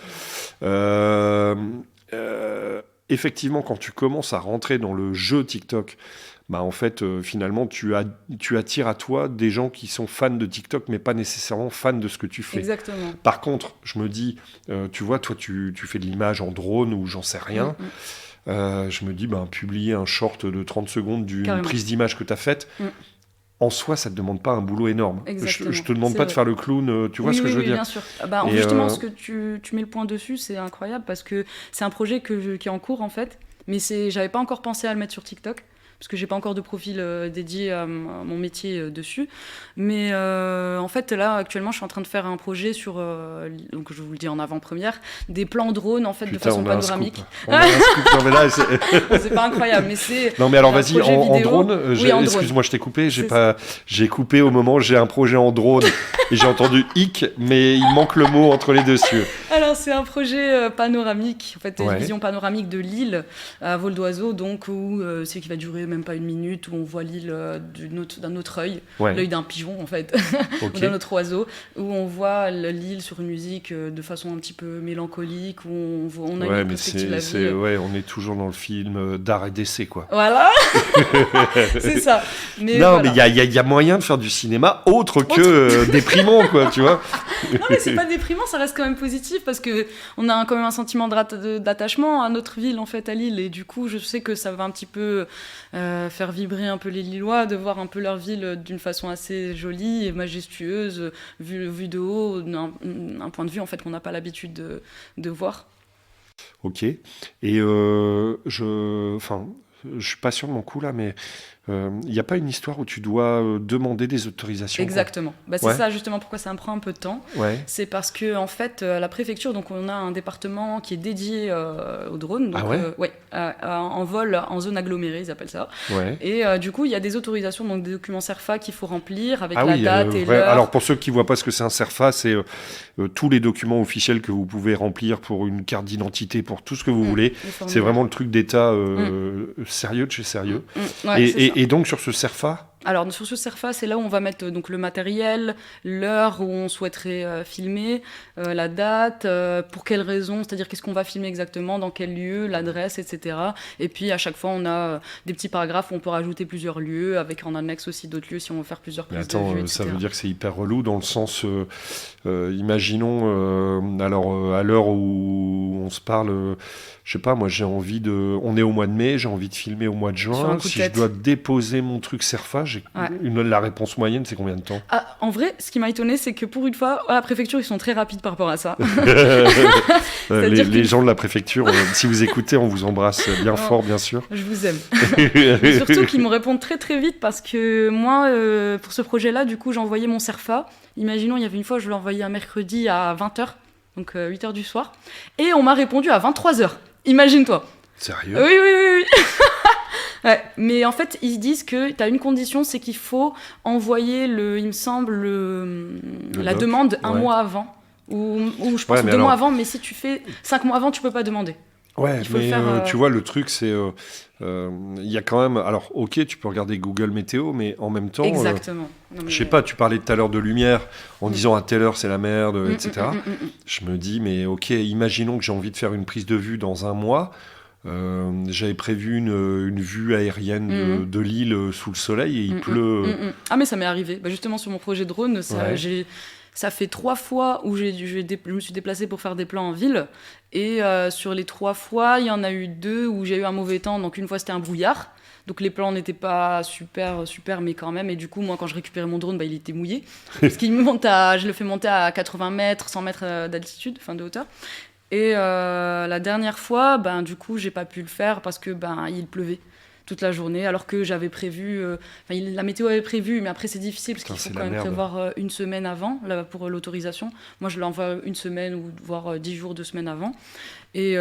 Effectivement, quand tu commences à rentrer dans le jeu TikTok, en fait, finalement, tu attires à toi des gens qui sont fans de TikTok, mais pas nécessairement fans de ce que tu fais. Exactement. Par contre, je me dis, tu vois, toi, tu fais de l'image en drone ou j'en sais rien. Je me dis, publier un short de 30 secondes d'une prise d'image que tu as faite, en soi, ça ne te demande pas un boulot énorme. Je ne te demande pas de faire le clown, tu vois ce que je veux dire. Oui, bien sûr. Justement, ce que tu mets le point dessus, c'est incroyable, parce que c'est un projet qui est en cours, en fait, mais j'avais pas encore pensé à le mettre sur TikTok, parce que j'ai pas encore de profil dédié à mon métier dessus. Mais en fait, là, actuellement, je suis en train de faire un projet sur, donc je vous le dis en avant-première, des plans drone, en fait, de façon panoramique. On a un scoop. Non, mais là, c'est pas incroyable, mais c'est... Non, mais alors vas-y, en drone, excuse-moi, je t'ai coupé, j'ai coupé au moment où j'ai un projet en drone, et j'ai entendu hic, mais il manque le mot entre les deux cieux. Alors, c'est un projet panoramique, en fait, une vision panoramique de l'île à vol d'oiseau, donc, où c'est qui va durer même pas une minute, où on voit l'île d'un autre œil, l'œil d'un pigeon en fait, ou d'un autre oiseau, où on voit l'île sur une musique de façon un petit peu mélancolique, où on a une perspective de la vie. On est toujours dans le film d'art et d'essai, quoi. Voilà. C'est ça. Mais il y a moyen de faire du cinéma autre que déprimant, quoi, tu vois. Non, mais c'est pas déprimant, ça reste quand même positif, parce que on a quand même un sentiment d'attachement à notre ville, en fait, à Lille, et du coup, je sais que ça va un petit peu faire vibrer un peu les Lillois, de voir un peu leur ville d'une façon assez jolie et majestueuse, vue de haut, d'un point de vue en fait qu'on n'a pas l'habitude de voir. Ok. Et je suis pas sûr de mon coup là, mais il n'y a pas une histoire où tu dois demander des autorisations? Exactement. C'est ça justement pourquoi ça me prend un peu de temps. C'est parce que en fait, à la préfecture, donc on a un département qui est dédié aux drones. Donc, en vol, en zone agglomérée, ils appellent ça. Et du coup, il y a des autorisations, donc des documents CERFA qu'il faut remplir avec la date et l'heure. Alors pour ceux qui ne voient pas ce que c'est un CERFA, c'est tous les documents officiels que vous pouvez remplir pour une carte d'identité, pour tout ce que vous voulez. C'est vraiment le truc d'État sérieux de chez sérieux. Et donc sur ce CERFA, Alors sur ce Cerfa, c'est là où on va mettre donc le matériel, l'heure où on souhaiterait filmer, la date, pour quelle raison, c'est-à-dire qu'est-ce qu'on va filmer exactement, dans quel lieu, l'adresse, etc. Et puis à chaque fois, on a des petits paragraphes où on peut rajouter plusieurs lieux, avec en annexe aussi d'autres lieux si on veut faire plusieurs prises de vue, etc. Ça veut dire que c'est hyper relou dans le sens, imaginons, alors à l'heure où on se parle, je sais pas, moi j'ai envie de... On est au mois de mai, j'ai envie de filmer au mois de juin. Si je dois déposer mon truc Cerfa, la réponse moyenne, c'est combien de temps ? En vrai, ce qui m'a étonné, c'est que pour une fois, à la préfecture, ils sont très rapides par rapport à ça. Les gens de la préfecture, si vous écoutez, on vous embrasse bien fort, bien sûr. Je vous aime. Mais surtout qu'ils me répondent très très vite parce que moi, pour ce projet-là, du coup, j'ai envoyé mon Cerfa. Imaginons, il y avait une fois, je l'ai envoyé un mercredi à 20h, donc 8h du soir. Et on m'a répondu à 23h. Imagine-toi. Sérieux ? Oui. Ouais, mais en fait, ils disent que tu as une condition, c'est qu'il faut envoyer, il me semble, la demande un mois avant. Ou je pense 2 mois avant, mais si tu fais 5 mois avant, tu peux pas demander. Ouais, mais tu vois, le truc, c'est... Il y a quand même... Alors, ok, tu peux regarder Google Météo, mais en même temps... Exactement. Je sais pas, tu parlais tout à l'heure de lumière, en disant à telle heure, c'est la merde, etc. Je me dis, mais ok, imaginons que j'ai envie de faire une prise de vue dans un mois... j'avais prévu une vue aérienne de l'île sous le soleil et il pleut. Ah mais ça m'est arrivé. Justement sur mon projet drone, ça fait 3 fois où je me suis déplacée pour faire des plans en ville et sur les 3 fois, il y en a eu 2 où j'ai eu un mauvais temps. Donc une fois c'était un brouillard. Donc les plans n'étaient pas super, mais quand même. Et du coup, moi, quand je récupérais mon drone, il était mouillé. Parce qu'il je le fais monter à 80 mètres, 100 mètres d'altitude, enfin de hauteur. Et la dernière fois, du coup, j'ai pas pu le faire parce que il pleuvait toute la journée, alors que j'avais prévu... la météo avait prévu, mais après, c'est difficile parce qu'il faut quand même prévoir une semaine avant là, pour l'autorisation. Moi, je l'envoie une semaine ou voire 10 jours, 2 semaines avant. Et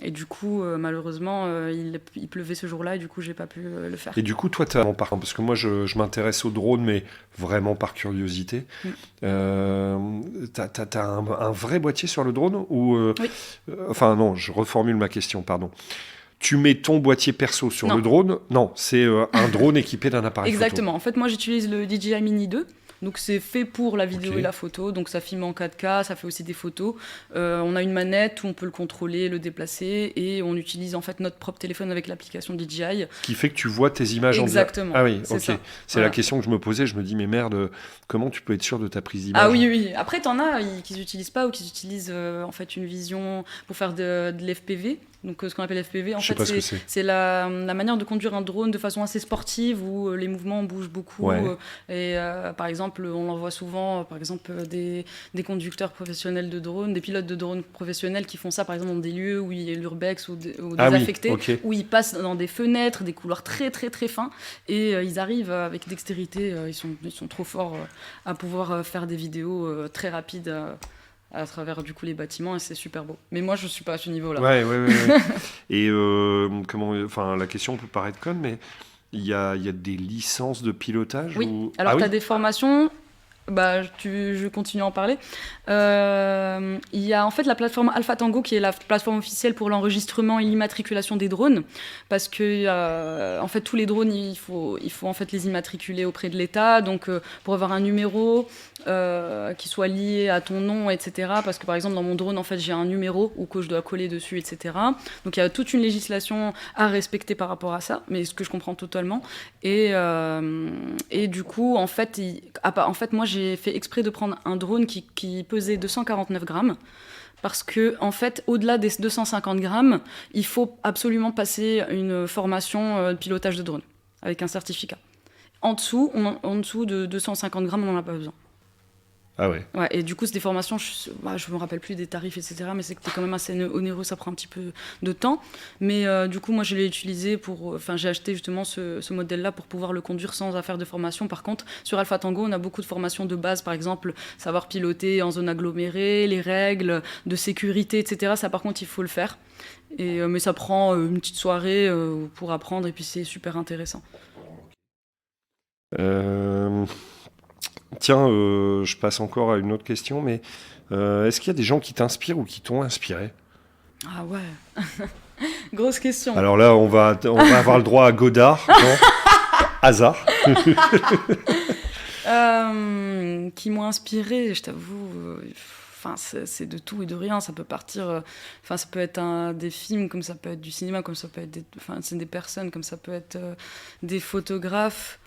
du coup, malheureusement, il pleuvait ce jour-là et du coup, j'ai pas pu le faire. Et du coup, toi, parce que moi, je m'intéresse au drone, mais vraiment par curiosité. T'as un vrai boîtier sur le drone ou Oui. Enfin, non, je reformule ma question, pardon. Tu mets ton boîtier perso sur le drone ? Non, c'est un drone équipé d'un appareil Exactement. photo. En fait, moi, j'utilise le DJI Mini 2. Donc c'est fait pour la vidéo et la photo, donc ça filme en 4K, ça fait aussi des photos. On a une manette où on peut le contrôler, le déplacer, et on utilise en fait notre propre téléphone avec l'application DJI. Ce qui fait que tu vois tes images en direct. Exactement. Ah oui, c'est ça. C'est la question que je me posais, je me dis mais merde, comment tu peux être sûr de ta prise d'image ? Ah oui. Après t'en as qui n'utilisent pas ou qui utilisent en fait une vision pour faire de l'FPV. Donc ce qu'on appelle FPV, en fait, c'est la manière de conduire un drone de façon assez sportive où les mouvements bougent beaucoup. Et par exemple, on en voit souvent, par exemple, des conducteurs professionnels de drones, des pilotes de drones professionnels qui font ça, par exemple, dans des lieux où il y a l'urbex ou désaffectés, où ils passent dans des fenêtres, des couloirs très, très, très fins, et ils arrivent avec dextérité, ils sont trop forts à pouvoir faire des vidéos très rapides à travers du coup les bâtiments et c'est super beau. Mais moi je suis pas à ce niveau-là. Ouais. Et la question peut paraître conne, mais il y a des licences de pilotage Oui. Alors tu as des formations. Je continue à en parler. Il y a en fait la plateforme Alpha Tango qui est la plateforme officielle pour l'enregistrement et l'immatriculation des drones, parce que en fait tous les drones il faut en fait les immatriculer auprès de l'État, donc pour avoir un numéro qui soit lié à ton nom, etc. Parce que par exemple dans mon drone en fait j'ai un numéro ou que je dois coller dessus, etc. Donc il y a toute une législation à respecter par rapport à ça, mais ce que je comprends totalement. Et du coup en fait moi j'ai fait exprès de prendre un drone qui pesait 249 grammes parce que en fait au-delà des 250 grammes il faut absolument passer une formation de pilotage de drone avec un certificat. En dessous de 250 grammes on n'en a pas besoin. Ah ouais. Et du coup, c'est des formations, je me rappelle plus des tarifs, etc. Mais c'est quand même assez onéreux, ça prend un petit peu de temps. Mais du coup, moi, je l'ai utilisé j'ai acheté justement ce modèle-là pour pouvoir le conduire sans faire de formation. Par contre, sur Alpha Tango, on a beaucoup de formations de base, par exemple, savoir piloter en zone agglomérée, les règles de sécurité, etc. Ça, par contre, il faut le faire. Mais ça prend une petite soirée pour apprendre et puis c'est super intéressant. Tiens, je passe encore à une autre question, mais est-ce qu'il y a des gens qui t'inspirent ou qui t'ont inspiré ? Ah ouais, grosse question. Alors là, on va avoir le droit à Godard, non ? Hasard. Qui m'ont inspiré, je t'avoue. Enfin, c'est de tout et de rien. Ça peut partir. Enfin, ça peut être des films, comme ça peut être du cinéma, comme ça peut être c'est des personnes, comme ça peut être des photographes.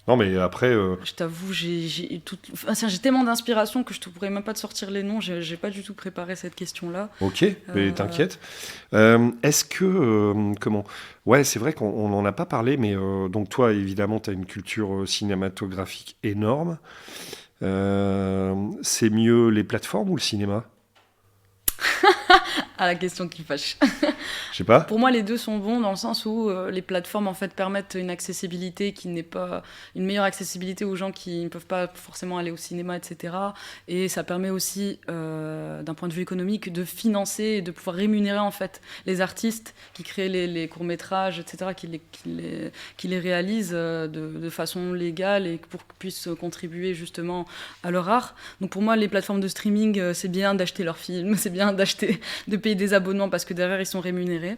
Non, mais après... Je t'avoue, j'ai tellement d'inspiration que je ne pourrais même pas te sortir les noms. J'ai pas du tout préparé cette question-là. Ok, mais t'inquiète. Est-ce que... comment ? Ouais, c'est vrai qu'on n'en a pas parlé, mais donc toi, évidemment, tu as une culture cinématographique énorme. C'est mieux les plateformes ou le cinéma ? À la question qui fâche. Je sais pas. Pour moi, les deux sont bons dans le sens où les plateformes en fait permettent une accessibilité qui n'est pas une meilleure accessibilité aux gens qui ne peuvent pas forcément aller au cinéma, etc. Et ça permet aussi, d'un point de vue économique, de financer et de pouvoir rémunérer en fait les artistes qui créent les courts-métrages, etc., qui les réalisent de façon légale et pour qu'ils puissent contribuer justement à leur art. Donc pour moi, les plateformes de streaming, c'est bien d'acheter leurs films, c'est bien de payer des abonnements parce que derrière ils sont rémunérés,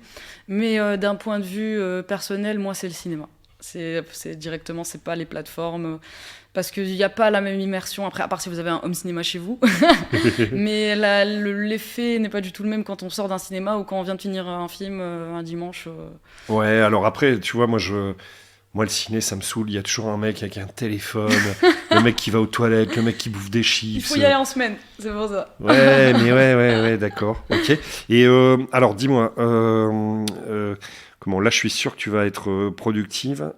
mais d'un point de vue personnel, moi c'est le cinéma, c'est directement, c'est pas les plateformes, parce qu'il n'y a pas la même immersion après, à part si vous avez un home cinéma chez vous. Mais l'effet n'est pas du tout le même quand on sort d'un cinéma ou quand on vient de finir un film un dimanche. Ouais, alors après, tu vois, moi, le ciné, ça me saoule. Il y a toujours un mec avec un téléphone, le mec qui va aux toilettes, le mec qui bouffe des chips. Il faut y aller en semaine, c'est pour ça. Ouais, mais ouais, d'accord. Ok. Et alors, dis-moi, comment là, je suis sûr que tu vas être productive.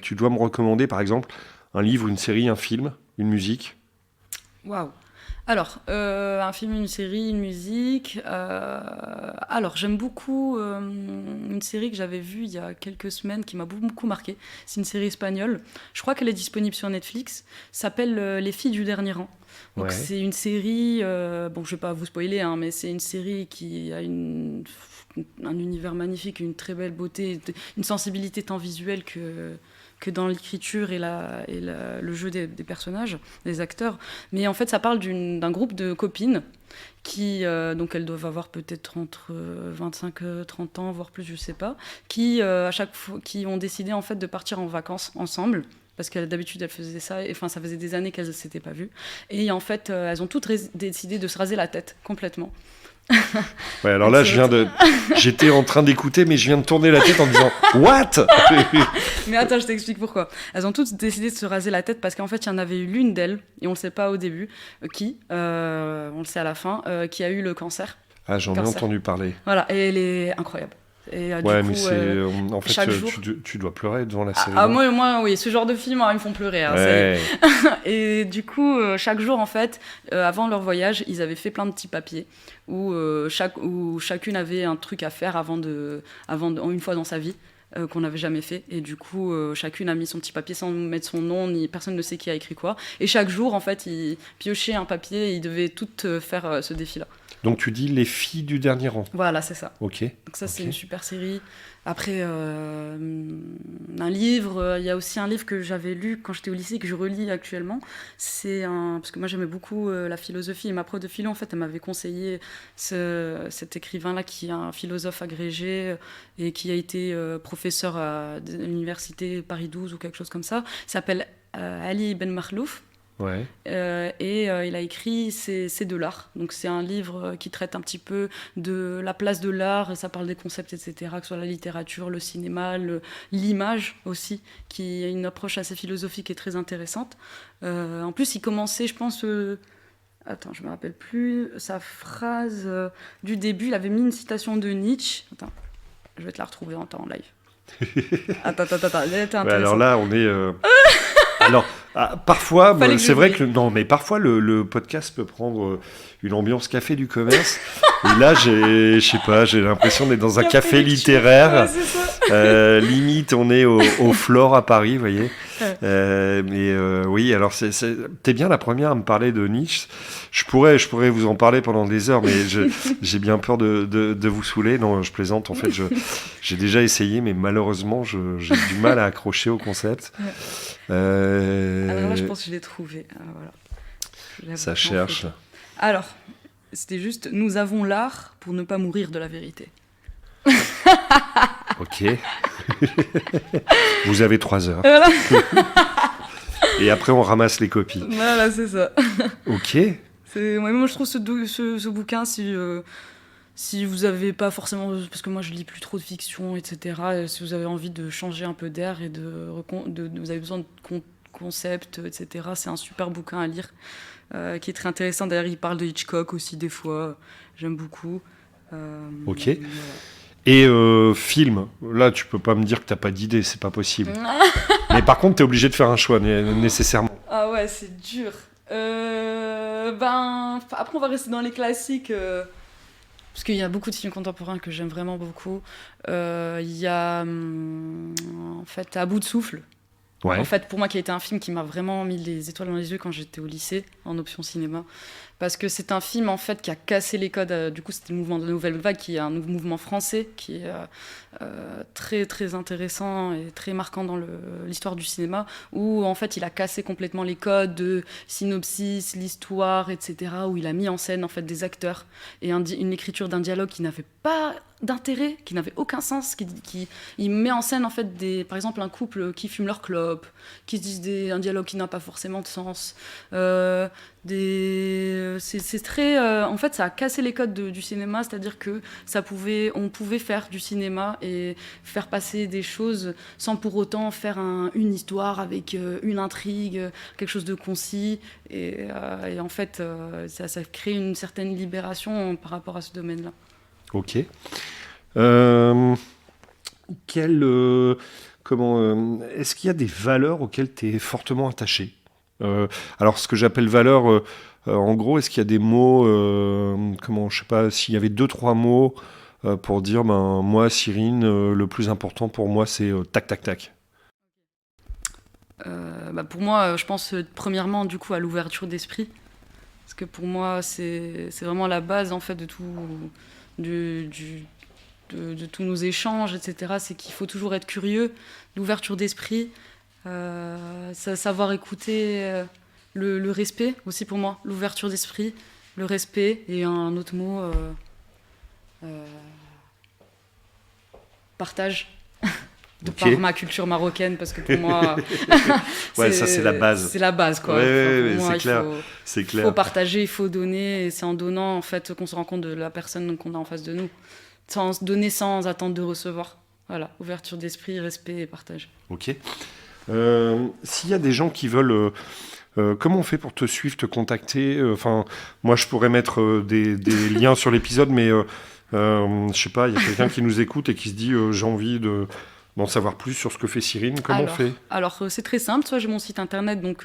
Tu dois me recommander, par exemple, un livre, une série, un film, une musique. Waouh. Alors, un film, une série, une musique. Alors, j'aime beaucoup une série que j'avais vue il y a quelques semaines qui m'a beaucoup marqué. C'est une série espagnole. Je crois qu'elle est disponible sur Netflix. S'appelle Les filles du dernier rang. Donc, Ouais. c'est une série. Bon, je ne vais pas vous spoiler, hein, mais c'est une série qui a un univers magnifique, une très belle beauté, une sensibilité tant visuelle que dans l'écriture et le jeu des personnages, des acteurs. Mais en fait, ça parle d'un groupe de copines qui, donc elles doivent avoir peut-être entre 25 et 30 ans, voire plus, je sais pas, qui, à chaque fois, qui ont décidé en fait de partir en vacances ensemble. Parce que d'habitude, elles faisaient ça, enfin, ça faisait des années qu'elles ne s'étaient pas vues. Et en fait, elles ont toutes décidé de se raser la tête complètement. Ouais, alors là, j'étais en train d'écouter, mais je viens de tourner la tête en disant What? Mais attends, je t'explique pourquoi. Elles ont toutes décidé de se raser la tête parce qu'en fait, il y en avait eu l'une d'elles, et on ne le sait pas au début, on le sait à la fin, qui a eu le cancer. Ah, j'en ai entendu parler. Voilà, et elle est incroyable. Et, ouais, du coup, mais en fait, chaque jour... tu dois pleurer devant la série. Moi, oui, ce genre de film, ils me font pleurer. Hein, ouais. Et du coup, chaque jour, en fait, avant leur voyage, ils avaient fait plein de petits papiers où chacune avait un truc à faire une fois dans sa vie. Qu'on n'avait jamais fait, et du coup chacune a mis son petit papier sans mettre son nom, personne ne sait qui a écrit quoi, et chaque jour en fait ils piochaient un papier et ils devaient toutes faire ce défi là. Donc tu dis Les filles du dernier rang. Voilà, c'est ça. Ok. Donc ça c'est une super série. Après un livre, il y a aussi un livre que j'avais lu quand j'étais au lycée et que je relis actuellement. Parce que moi j'aimais beaucoup la philosophie, et ma prof de philo en fait elle m'avait conseillé cet écrivain là qui est un philosophe agrégé et qui a été professeur à l'université Paris 12 ou quelque chose comme ça. Il s'appelle Ali Ben Makhlouf. Ouais. Et il a écrit C'est de l'art. Donc c'est un livre qui traite un petit peu de la place de l'art, ça parle des concepts, etc., que ce soit la littérature, le cinéma, l'image aussi, qui a une approche assez philosophique et très intéressante. En plus, il commençait, je pense... Attends, je me rappelle plus sa phrase du début. Il avait mis une citation de Nietzsche. Attends, je vais te la retrouver en live. Attends. Ouais, alors là, on est... Alors, parfois, c'est vrai que parfois le podcast peut prendre une ambiance café du commerce. Et là, j'ai l'impression d'être dans un café littéraire. Ouais, c'est ça. Limite, on est au Flore à Paris, vous voyez. Oui, alors t'es bien la première à me parler de Nietzsche. Je pourrais vous en parler pendant des heures, mais j'ai bien peur de vous saouler. Non, je plaisante. En fait, j'ai déjà essayé, mais malheureusement, j'ai du mal à accrocher au concept. Alors là, je pense que je l'ai trouvé. Voilà. Ça cherche. Alors, c'était juste « Nous avons l'art pour ne pas mourir de la vérité ». Ok. Vous avez 3 heures. Voilà. Et après, on ramasse les copies. Voilà, c'est ça. Ok. Moi, je trouve ce bouquin, si vous n'avez pas forcément... Parce que moi, je lis plus trop de fiction, etc. Si vous avez envie de changer un peu d'air et vous avez besoin de concepts, etc., c'est un super bouquin à lire, qui est très intéressant. D'ailleurs, il parle de Hitchcock aussi, des fois. J'aime beaucoup. Ok. Voilà. Et film, là, tu peux pas me dire que t'as pas d'idée, c'est pas possible. Mais par contre, t'es obligé de faire un choix, nécessairement. Ah ouais, c'est dur. Après, on va rester dans les classiques. Parce qu'il y a beaucoup de films contemporains que j'aime vraiment beaucoup. Il y a, en fait, À bout de souffle. Ouais. En fait, pour moi, qui a été un film qui m'a vraiment mis les étoiles dans les yeux quand j'étais au lycée, en option cinéma. Parce que c'est un film, en fait, qui a cassé les codes. Du coup, c'était le mouvement de la Nouvelle Vague, qui est un mouvement français, qui est très, très intéressant et très marquant dans l'histoire du cinéma, où, en fait, il a cassé complètement les codes de synopsis, l'histoire, etc., où il a mis en scène, en fait, des acteurs et une écriture d'un dialogue qui n'avait pas d'intérêt, qui n'avait aucun sens, il met en scène, en fait, par exemple, un couple qui fume leur clope, qui se disent un dialogue qui n'a pas forcément de sens, c'est très en fait ça a cassé les codes du cinéma, c'est-à-dire que on pouvait faire du cinéma et faire passer des choses sans pour autant faire une histoire avec une intrigue, quelque chose de concis, et en fait ça crée une certaine libération par rapport à ce domaine-là. Ok. Est-ce qu'il y a des valeurs auxquelles tu es fortement attaché ? Alors, ce que j'appelle valeurs, en gros, est-ce qu'il y a des mots, je sais pas, s'il y avait 2-3 mots pour dire, moi, Cyrine, le plus important pour moi, c'est tac, tac, tac. Pour moi, je pense premièrement, du coup, à l'ouverture d'esprit. Parce que pour moi, c'est vraiment la base, en fait, de tout... De tous nos échanges, etc. C'est qu'il faut toujours être curieux, l'ouverture d'esprit, savoir écouter, le respect aussi pour moi, l'ouverture d'esprit, le respect, et un autre mot, partage. Par ma culture marocaine, parce que pour moi ouais, ça c'est la base. C'est la base, quoi. Ouais, pour moi, c'est clair. Il faut partager, il faut donner, et c'est en donnant, en fait, qu'on se rend compte de la personne qu'on a en face de nous. Sans donner, sans attendre de recevoir. Voilà, ouverture d'esprit, respect et partage. Ok. S'il y a des gens qui veulent... comment on fait pour te suivre, te contacter ? Moi, je pourrais mettre des liens sur l'épisode, mais je sais pas, il y a quelqu'un qui nous écoute et qui se dit j'ai envie d'en savoir plus sur ce que fait Cyrine. Comment on fait ? Alors, c'est très simple. Soit j'ai mon site internet, donc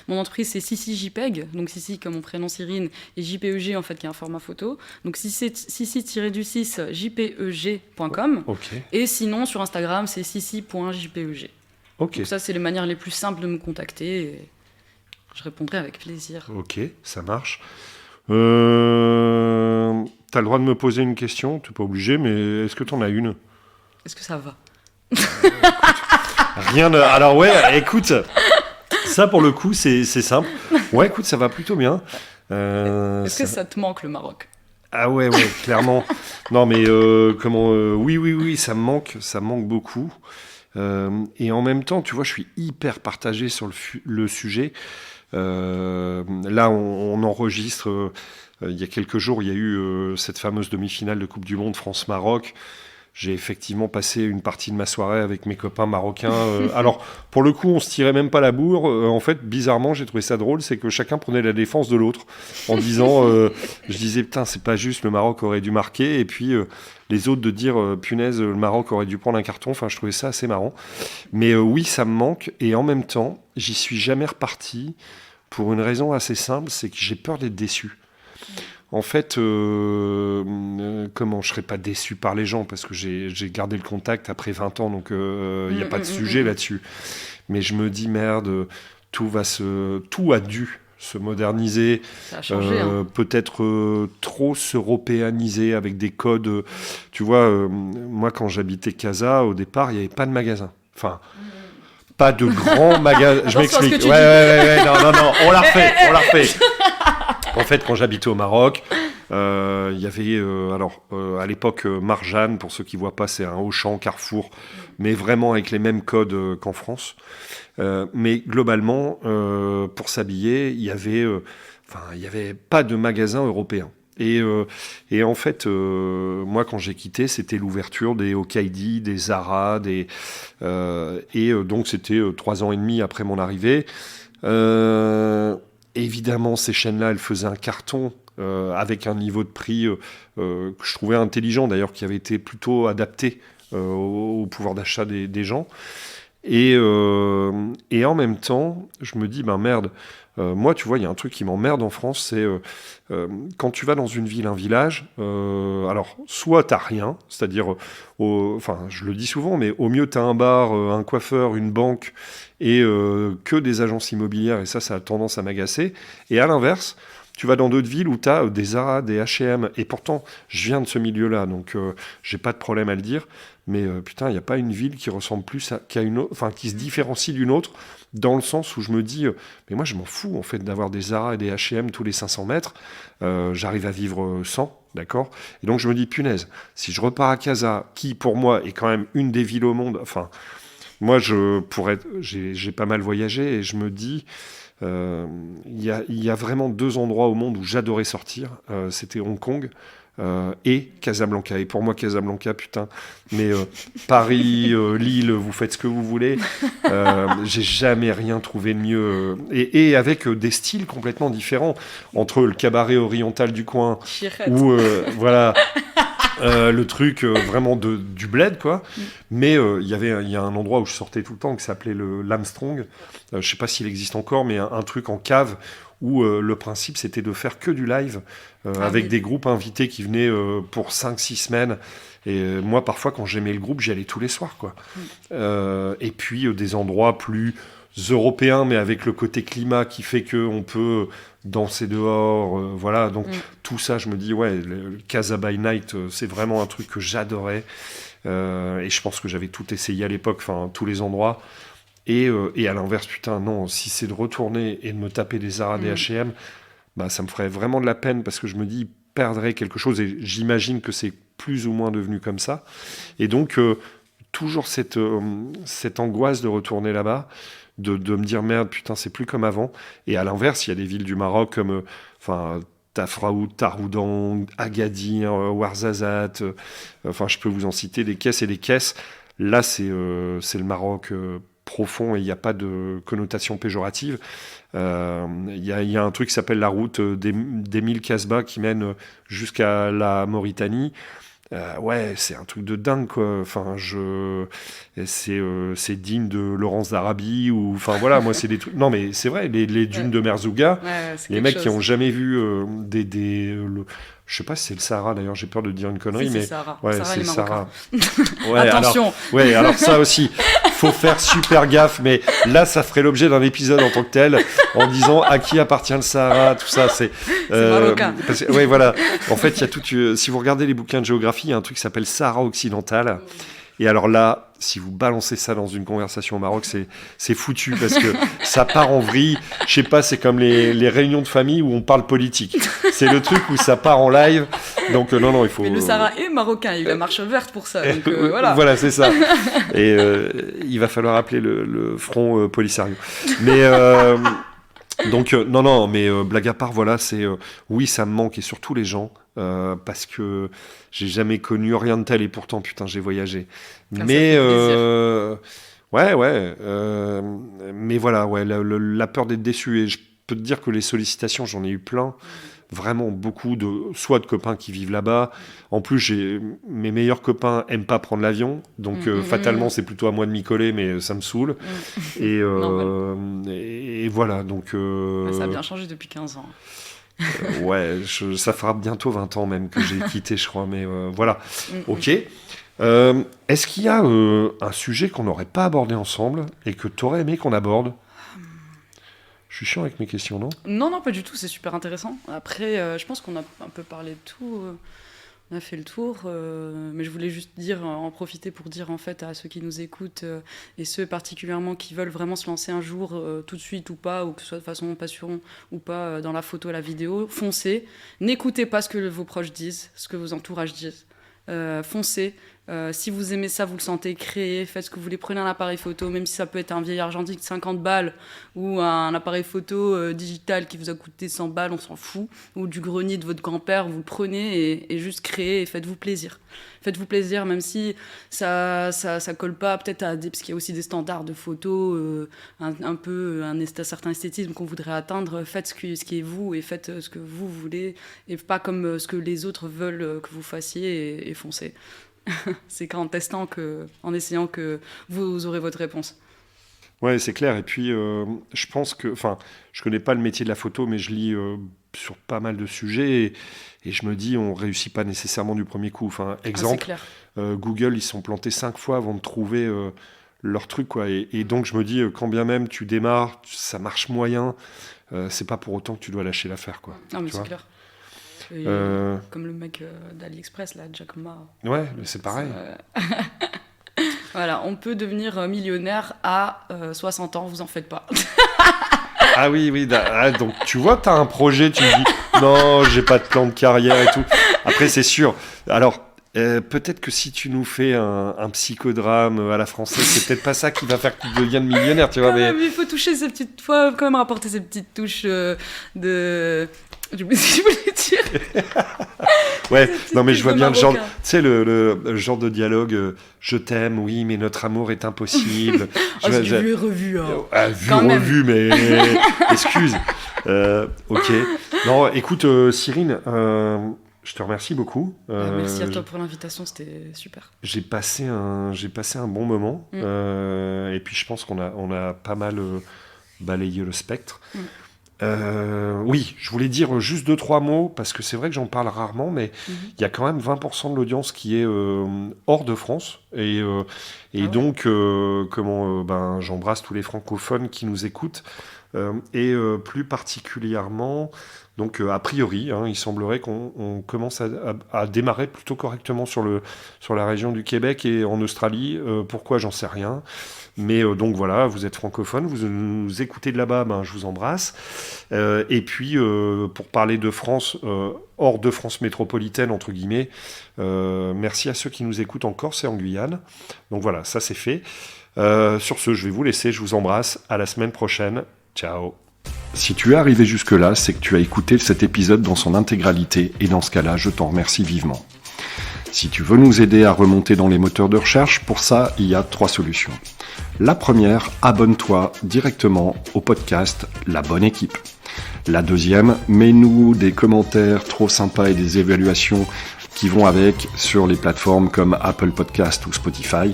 mon entreprise, c'est CiCi-JPEG. Donc Cici comme mon prénom Cyrine, et JPEG, en fait, qui est un format photo. Donc Cici-6 jpeg.com. Okay. Et sinon, sur Instagram, c'est cici.jpeg. Okay. Donc ça, c'est les manières les plus simples de me contacter. Et je répondrai avec plaisir. Ok, ça marche. T'as le droit de me poser une question, t'es pas obligé, mais est-ce que t'en as une ? Est-ce que ça va ? Rien de... Alors ouais, écoute, ça pour le coup c'est simple. Ouais, écoute, ça va plutôt bien. Est-ce que ça te manque le Maroc ? Ah ouais, clairement. Non mais oui, ça me manque beaucoup. Et en même temps, tu vois, je suis hyper partagé sur le sujet. Là, on enregistre. Il y a quelques jours, il y a eu cette fameuse demi-finale de Coupe du Monde France-Maroc. J'ai effectivement passé une partie de ma soirée avec mes copains marocains. Alors, pour le coup, on se tirait même pas la bourre. En fait, bizarrement, j'ai trouvé ça drôle, c'est que chacun prenait la défense de l'autre. En disant, je disais, putain, c'est pas juste, le Maroc aurait dû marquer. Et puis, les autres de dire, punaise, le Maroc aurait dû prendre un carton. Enfin, je trouvais ça assez marrant. Mais oui, ça me manque. Et en même temps, j'y suis jamais reparti pour une raison assez simple, c'est que j'ai peur d'être déçu. En fait, je serais pas déçu par les gens parce que j'ai gardé le contact après 20 ans, donc il n'y a pas de sujet là-dessus. Mais je me dis, merde, tout a dû se moderniser, ça a changé, peut-être trop s'européaniser avec des codes. Tu vois, moi, quand j'habitais Casa, au départ, il n'y avait pas de magasin. Enfin... Pas de grands magasins. Je m'explique. Ouais, non, on la refait. En fait, quand j'habitais au Maroc, Il y avait, à l'époque, Marjane, pour ceux qui ne voient pas, c'est un Auchan, Carrefour, mais vraiment avec les mêmes codes qu'en France. Mais globalement, pour s'habiller, il y avait pas de magasin européen. Et en fait, moi, quand j'ai quitté, c'était l'ouverture des Hokaidi, des Zara, donc c'était 3 ans et demi après mon arrivée. Évidemment, ces chaînes-là, elles faisaient un carton avec un niveau de prix que je trouvais intelligent, d'ailleurs, qui avait été plutôt adapté au pouvoir d'achat des gens. Et en même temps, je me dis, ben merde, moi, tu vois, il y a un truc qui m'emmerde en France, c'est quand tu vas dans une ville, un village, alors, soit t'as rien, c'est-à-dire, je le dis souvent, mais au mieux, t'as un bar, un coiffeur, une banque, et que des agences immobilières, et ça a tendance à m'agacer. Et à l'inverse, tu vas dans d'autres villes où tu as des Zara, des H&M, et pourtant, je viens de ce milieu-là, donc j'ai pas de problème à le dire, mais putain, il n'y a pas une ville qui ressemble plus qu'à une autre, enfin, qui se différencie d'une autre, dans le sens où je me dis, mais moi, je m'en fous, en fait, d'avoir des Zara et des H&M tous les 500 mètres, j'arrive à vivre sans, d'accord ? Et donc, je me dis, punaise, si je repars à Casa, qui, pour moi, est quand même une des villes au monde, enfin, moi, j'ai pas mal voyagé, et je me dis... Il y a vraiment 2 endroits au monde où j'adorais sortir. C'était Hong Kong et Casablanca. Et pour moi, Casablanca, putain, mais Paris, Lille, vous faites ce que vous voulez. J'ai jamais rien trouvé de mieux. Et avec des styles complètement différents entre le cabaret oriental du coin ou voilà. Le truc vraiment du bled, quoi. Mais il y a un endroit où je sortais tout le temps qui s'appelait l'Armstrong. Je sais pas s'il existe encore, mais un truc en cave où le principe c'était de faire que du live avec des groupes invités qui venaient pour 5-6 semaines. Et moi, parfois, quand j'aimais le groupe, j'y allais tous les soirs, quoi. Et puis des endroits plus européens, mais avec le côté climat qui fait qu'on peut danser dehors, voilà. Donc tout ça, je me dis, ouais, le Casa by Night, c'est vraiment un truc que j'adorais. Et je pense que j'avais tout essayé à l'époque, enfin, tous les endroits. Et à l'inverse, putain, non, si c'est de retourner et de me taper des Zara, des H&M, bah, ça me ferait vraiment de la peine parce que je me dis, il perdrait quelque chose et j'imagine que c'est plus ou moins devenu comme ça. Et donc, toujours cette angoisse de retourner là-bas, de me dire, merde, putain, c'est plus comme avant. Et à l'inverse, il y a des villes du Maroc comme, Tafraout, Taroudant, Agadir, Ouarzazate, je peux vous en citer des caisses et des caisses. Là, c'est le Maroc profond et il n'y a pas de connotation péjorative. Il y a un truc qui s'appelle la route des 1000 Casbah qui mène jusqu'à la Mauritanie. Ouais, c'est un truc de dingue, quoi. Enfin, c'est digne de Laurence d'Arabie ou, enfin voilà, moi c'est des trucs. Non, mais c'est vrai, les dunes de Merzouga, les mecs qui ont jamais vu je sais pas si c'est le Sahara d'ailleurs, j'ai peur de dire une connerie, mais Sahara. ouais, Sahara, c'est le Sahara. Ouais, attention. Alors ça aussi, faut faire super gaffe, mais là, ça ferait l'objet d'un épisode en tant que tel, en disant à qui appartient le Sahara, tout ça, c'est marocain. Ouais, voilà. En fait, il y a tout. Si vous regardez les bouquins de géographie, il y a un truc qui s'appelle Sahara occidental. Et alors là, si vous balancez ça dans une conversation au Maroc, c'est foutu parce que ça part en vrille. Je sais pas, c'est comme les réunions de famille où on parle politique. C'est le truc où ça part en live. Donc non, il faut... Mais le Sahara est marocain, il a eu la marche verte pour ça. Donc, voilà. Voilà, c'est ça. Et il va falloir appeler le front Polisario. Mais... Donc non, mais blague à part, voilà, oui, ça me manque et surtout les gens parce que j'ai jamais connu rien de tel et pourtant putain j'ai voyagé. Mais ouais, mais voilà, ouais, la peur d'être déçu et je peux te dire que les sollicitations, j'en ai eu plein. Vraiment beaucoup soit de copains qui vivent là-bas. En plus, mes meilleurs copains aiment pas prendre l'avion, donc fatalement c'est plutôt à moi de m'y coller, mais ça me saoule. Et voilà, donc. Ça a bien changé depuis 15 ans. Ouais, ça fera bientôt 20 ans même que j'ai quitté, je crois, mais voilà. Ok. Est-ce qu'il y a un sujet qu'on n'aurait pas abordé ensemble et que tu aurais aimé qu'on aborde ? Je suis chiant avec mes questions, non ? Non, pas du tout, c'est super intéressant. Après, je pense qu'on a un peu parlé de tout. On a fait le tour, mais je voulais juste en profiter pour dire en fait à ceux qui nous écoutent et ceux particulièrement qui veulent vraiment se lancer un jour tout de suite ou pas, ou que ce soit de façon passion ou pas dans la photo, la vidéo, foncez. N'écoutez pas ce que vos proches disent, ce que vos entourages disent. Foncez. Si vous aimez ça, vous le sentez, créez, faites ce que vous voulez, prenez un appareil photo, même si ça peut être un vieil argentique de 50 balles ou un appareil photo digital qui vous a coûté 100 balles, on s'en fout, ou du grenier de votre grand-père, vous le prenez et juste créez et faites-vous plaisir. Faites-vous plaisir, même si ça colle pas peut-être parce qu'il y a aussi des standards de photos, un peu un certain esthétisme qu'on voudrait atteindre. Faites ce qui est vous et faites ce que vous voulez et pas comme ce que les autres veulent que vous fassiez et foncez. C'est qu'en testant, en essayant que vous aurez votre réponse. Ouais, c'est clair. Et puis, je pense que... Enfin, je connais pas le métier de la photo, mais je lis sur pas mal de sujets et je me dis, on réussit pas nécessairement du premier coup. Enfin, exemple, Google, ils se sont plantés 5 fois avant de trouver leur truc, quoi. Et donc, je me dis, quand bien même tu démarres, ça marche moyen, c'est pas pour autant que tu dois lâcher l'affaire, quoi. Ah, mais c'est clair. Comme le mec d'AliExpress, là, Jack Ma. Ouais, mais c'est pareil. Voilà, on peut devenir millionnaire à 60 ans, vous en faites pas. Ah oui, donc tu vois, t'as un projet, tu me dis non, j'ai pas de plan de carrière et tout. Après, c'est sûr. Alors, peut-être que si tu nous fais un psychodrame à la française, c'est peut-être pas ça qui va faire que tu deviennes millionnaire, tu vois. Mais il faut toucher faut quand même rapporter ces petites touches de... Je sais ce que je voulais dire. Ouais, non mais je vois bien le genre, tu sais, le genre de dialogue, je t'aime, oui, mais notre amour est impossible. J'ai vu et revu. Vu, revu, mais excuse. Ok. Non, écoute, Cyrine, je te remercie beaucoup. Merci à toi pour l'invitation, c'était super. J'ai passé un bon moment. Et puis je pense qu'on a pas mal balayé le spectre. Oui, je voulais dire juste 2-3 mots, parce que c'est vrai que j'en parle rarement, mais il y a quand même 20% de l'audience qui est hors de France. Et donc, j'embrasse tous les francophones qui nous écoutent. Et plus particulièrement, donc a priori, il semblerait qu'on commence à démarrer plutôt correctement sur la région du Québec et en Australie. Pourquoi, j'en sais rien. Mais donc voilà, vous êtes francophone, vous nous écoutez de là-bas, je vous embrasse. Et puis, pour parler de France, hors de France métropolitaine, entre guillemets, merci à ceux qui nous écoutent en Corse et en Guyane. Donc voilà, ça c'est fait. Sur ce, je vais vous laisser, je vous embrasse. À la semaine prochaine. Ciao. Si tu es arrivé jusque-là, c'est que tu as écouté cet épisode dans son intégralité, et dans ce cas-là, je t'en remercie vivement. Si tu veux nous aider à remonter dans les moteurs de recherche, pour ça, il y a 3 solutions. La première, abonne-toi directement au podcast La Bonne Équipe. La deuxième, mets-nous des commentaires trop sympas et des évaluations qui vont avec sur les plateformes comme Apple Podcast ou Spotify.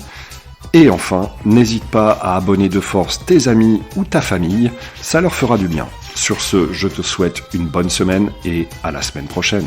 Et enfin, n'hésite pas à abonner de force tes amis ou ta famille, ça leur fera du bien. Sur ce, je te souhaite une bonne semaine et à la semaine prochaine.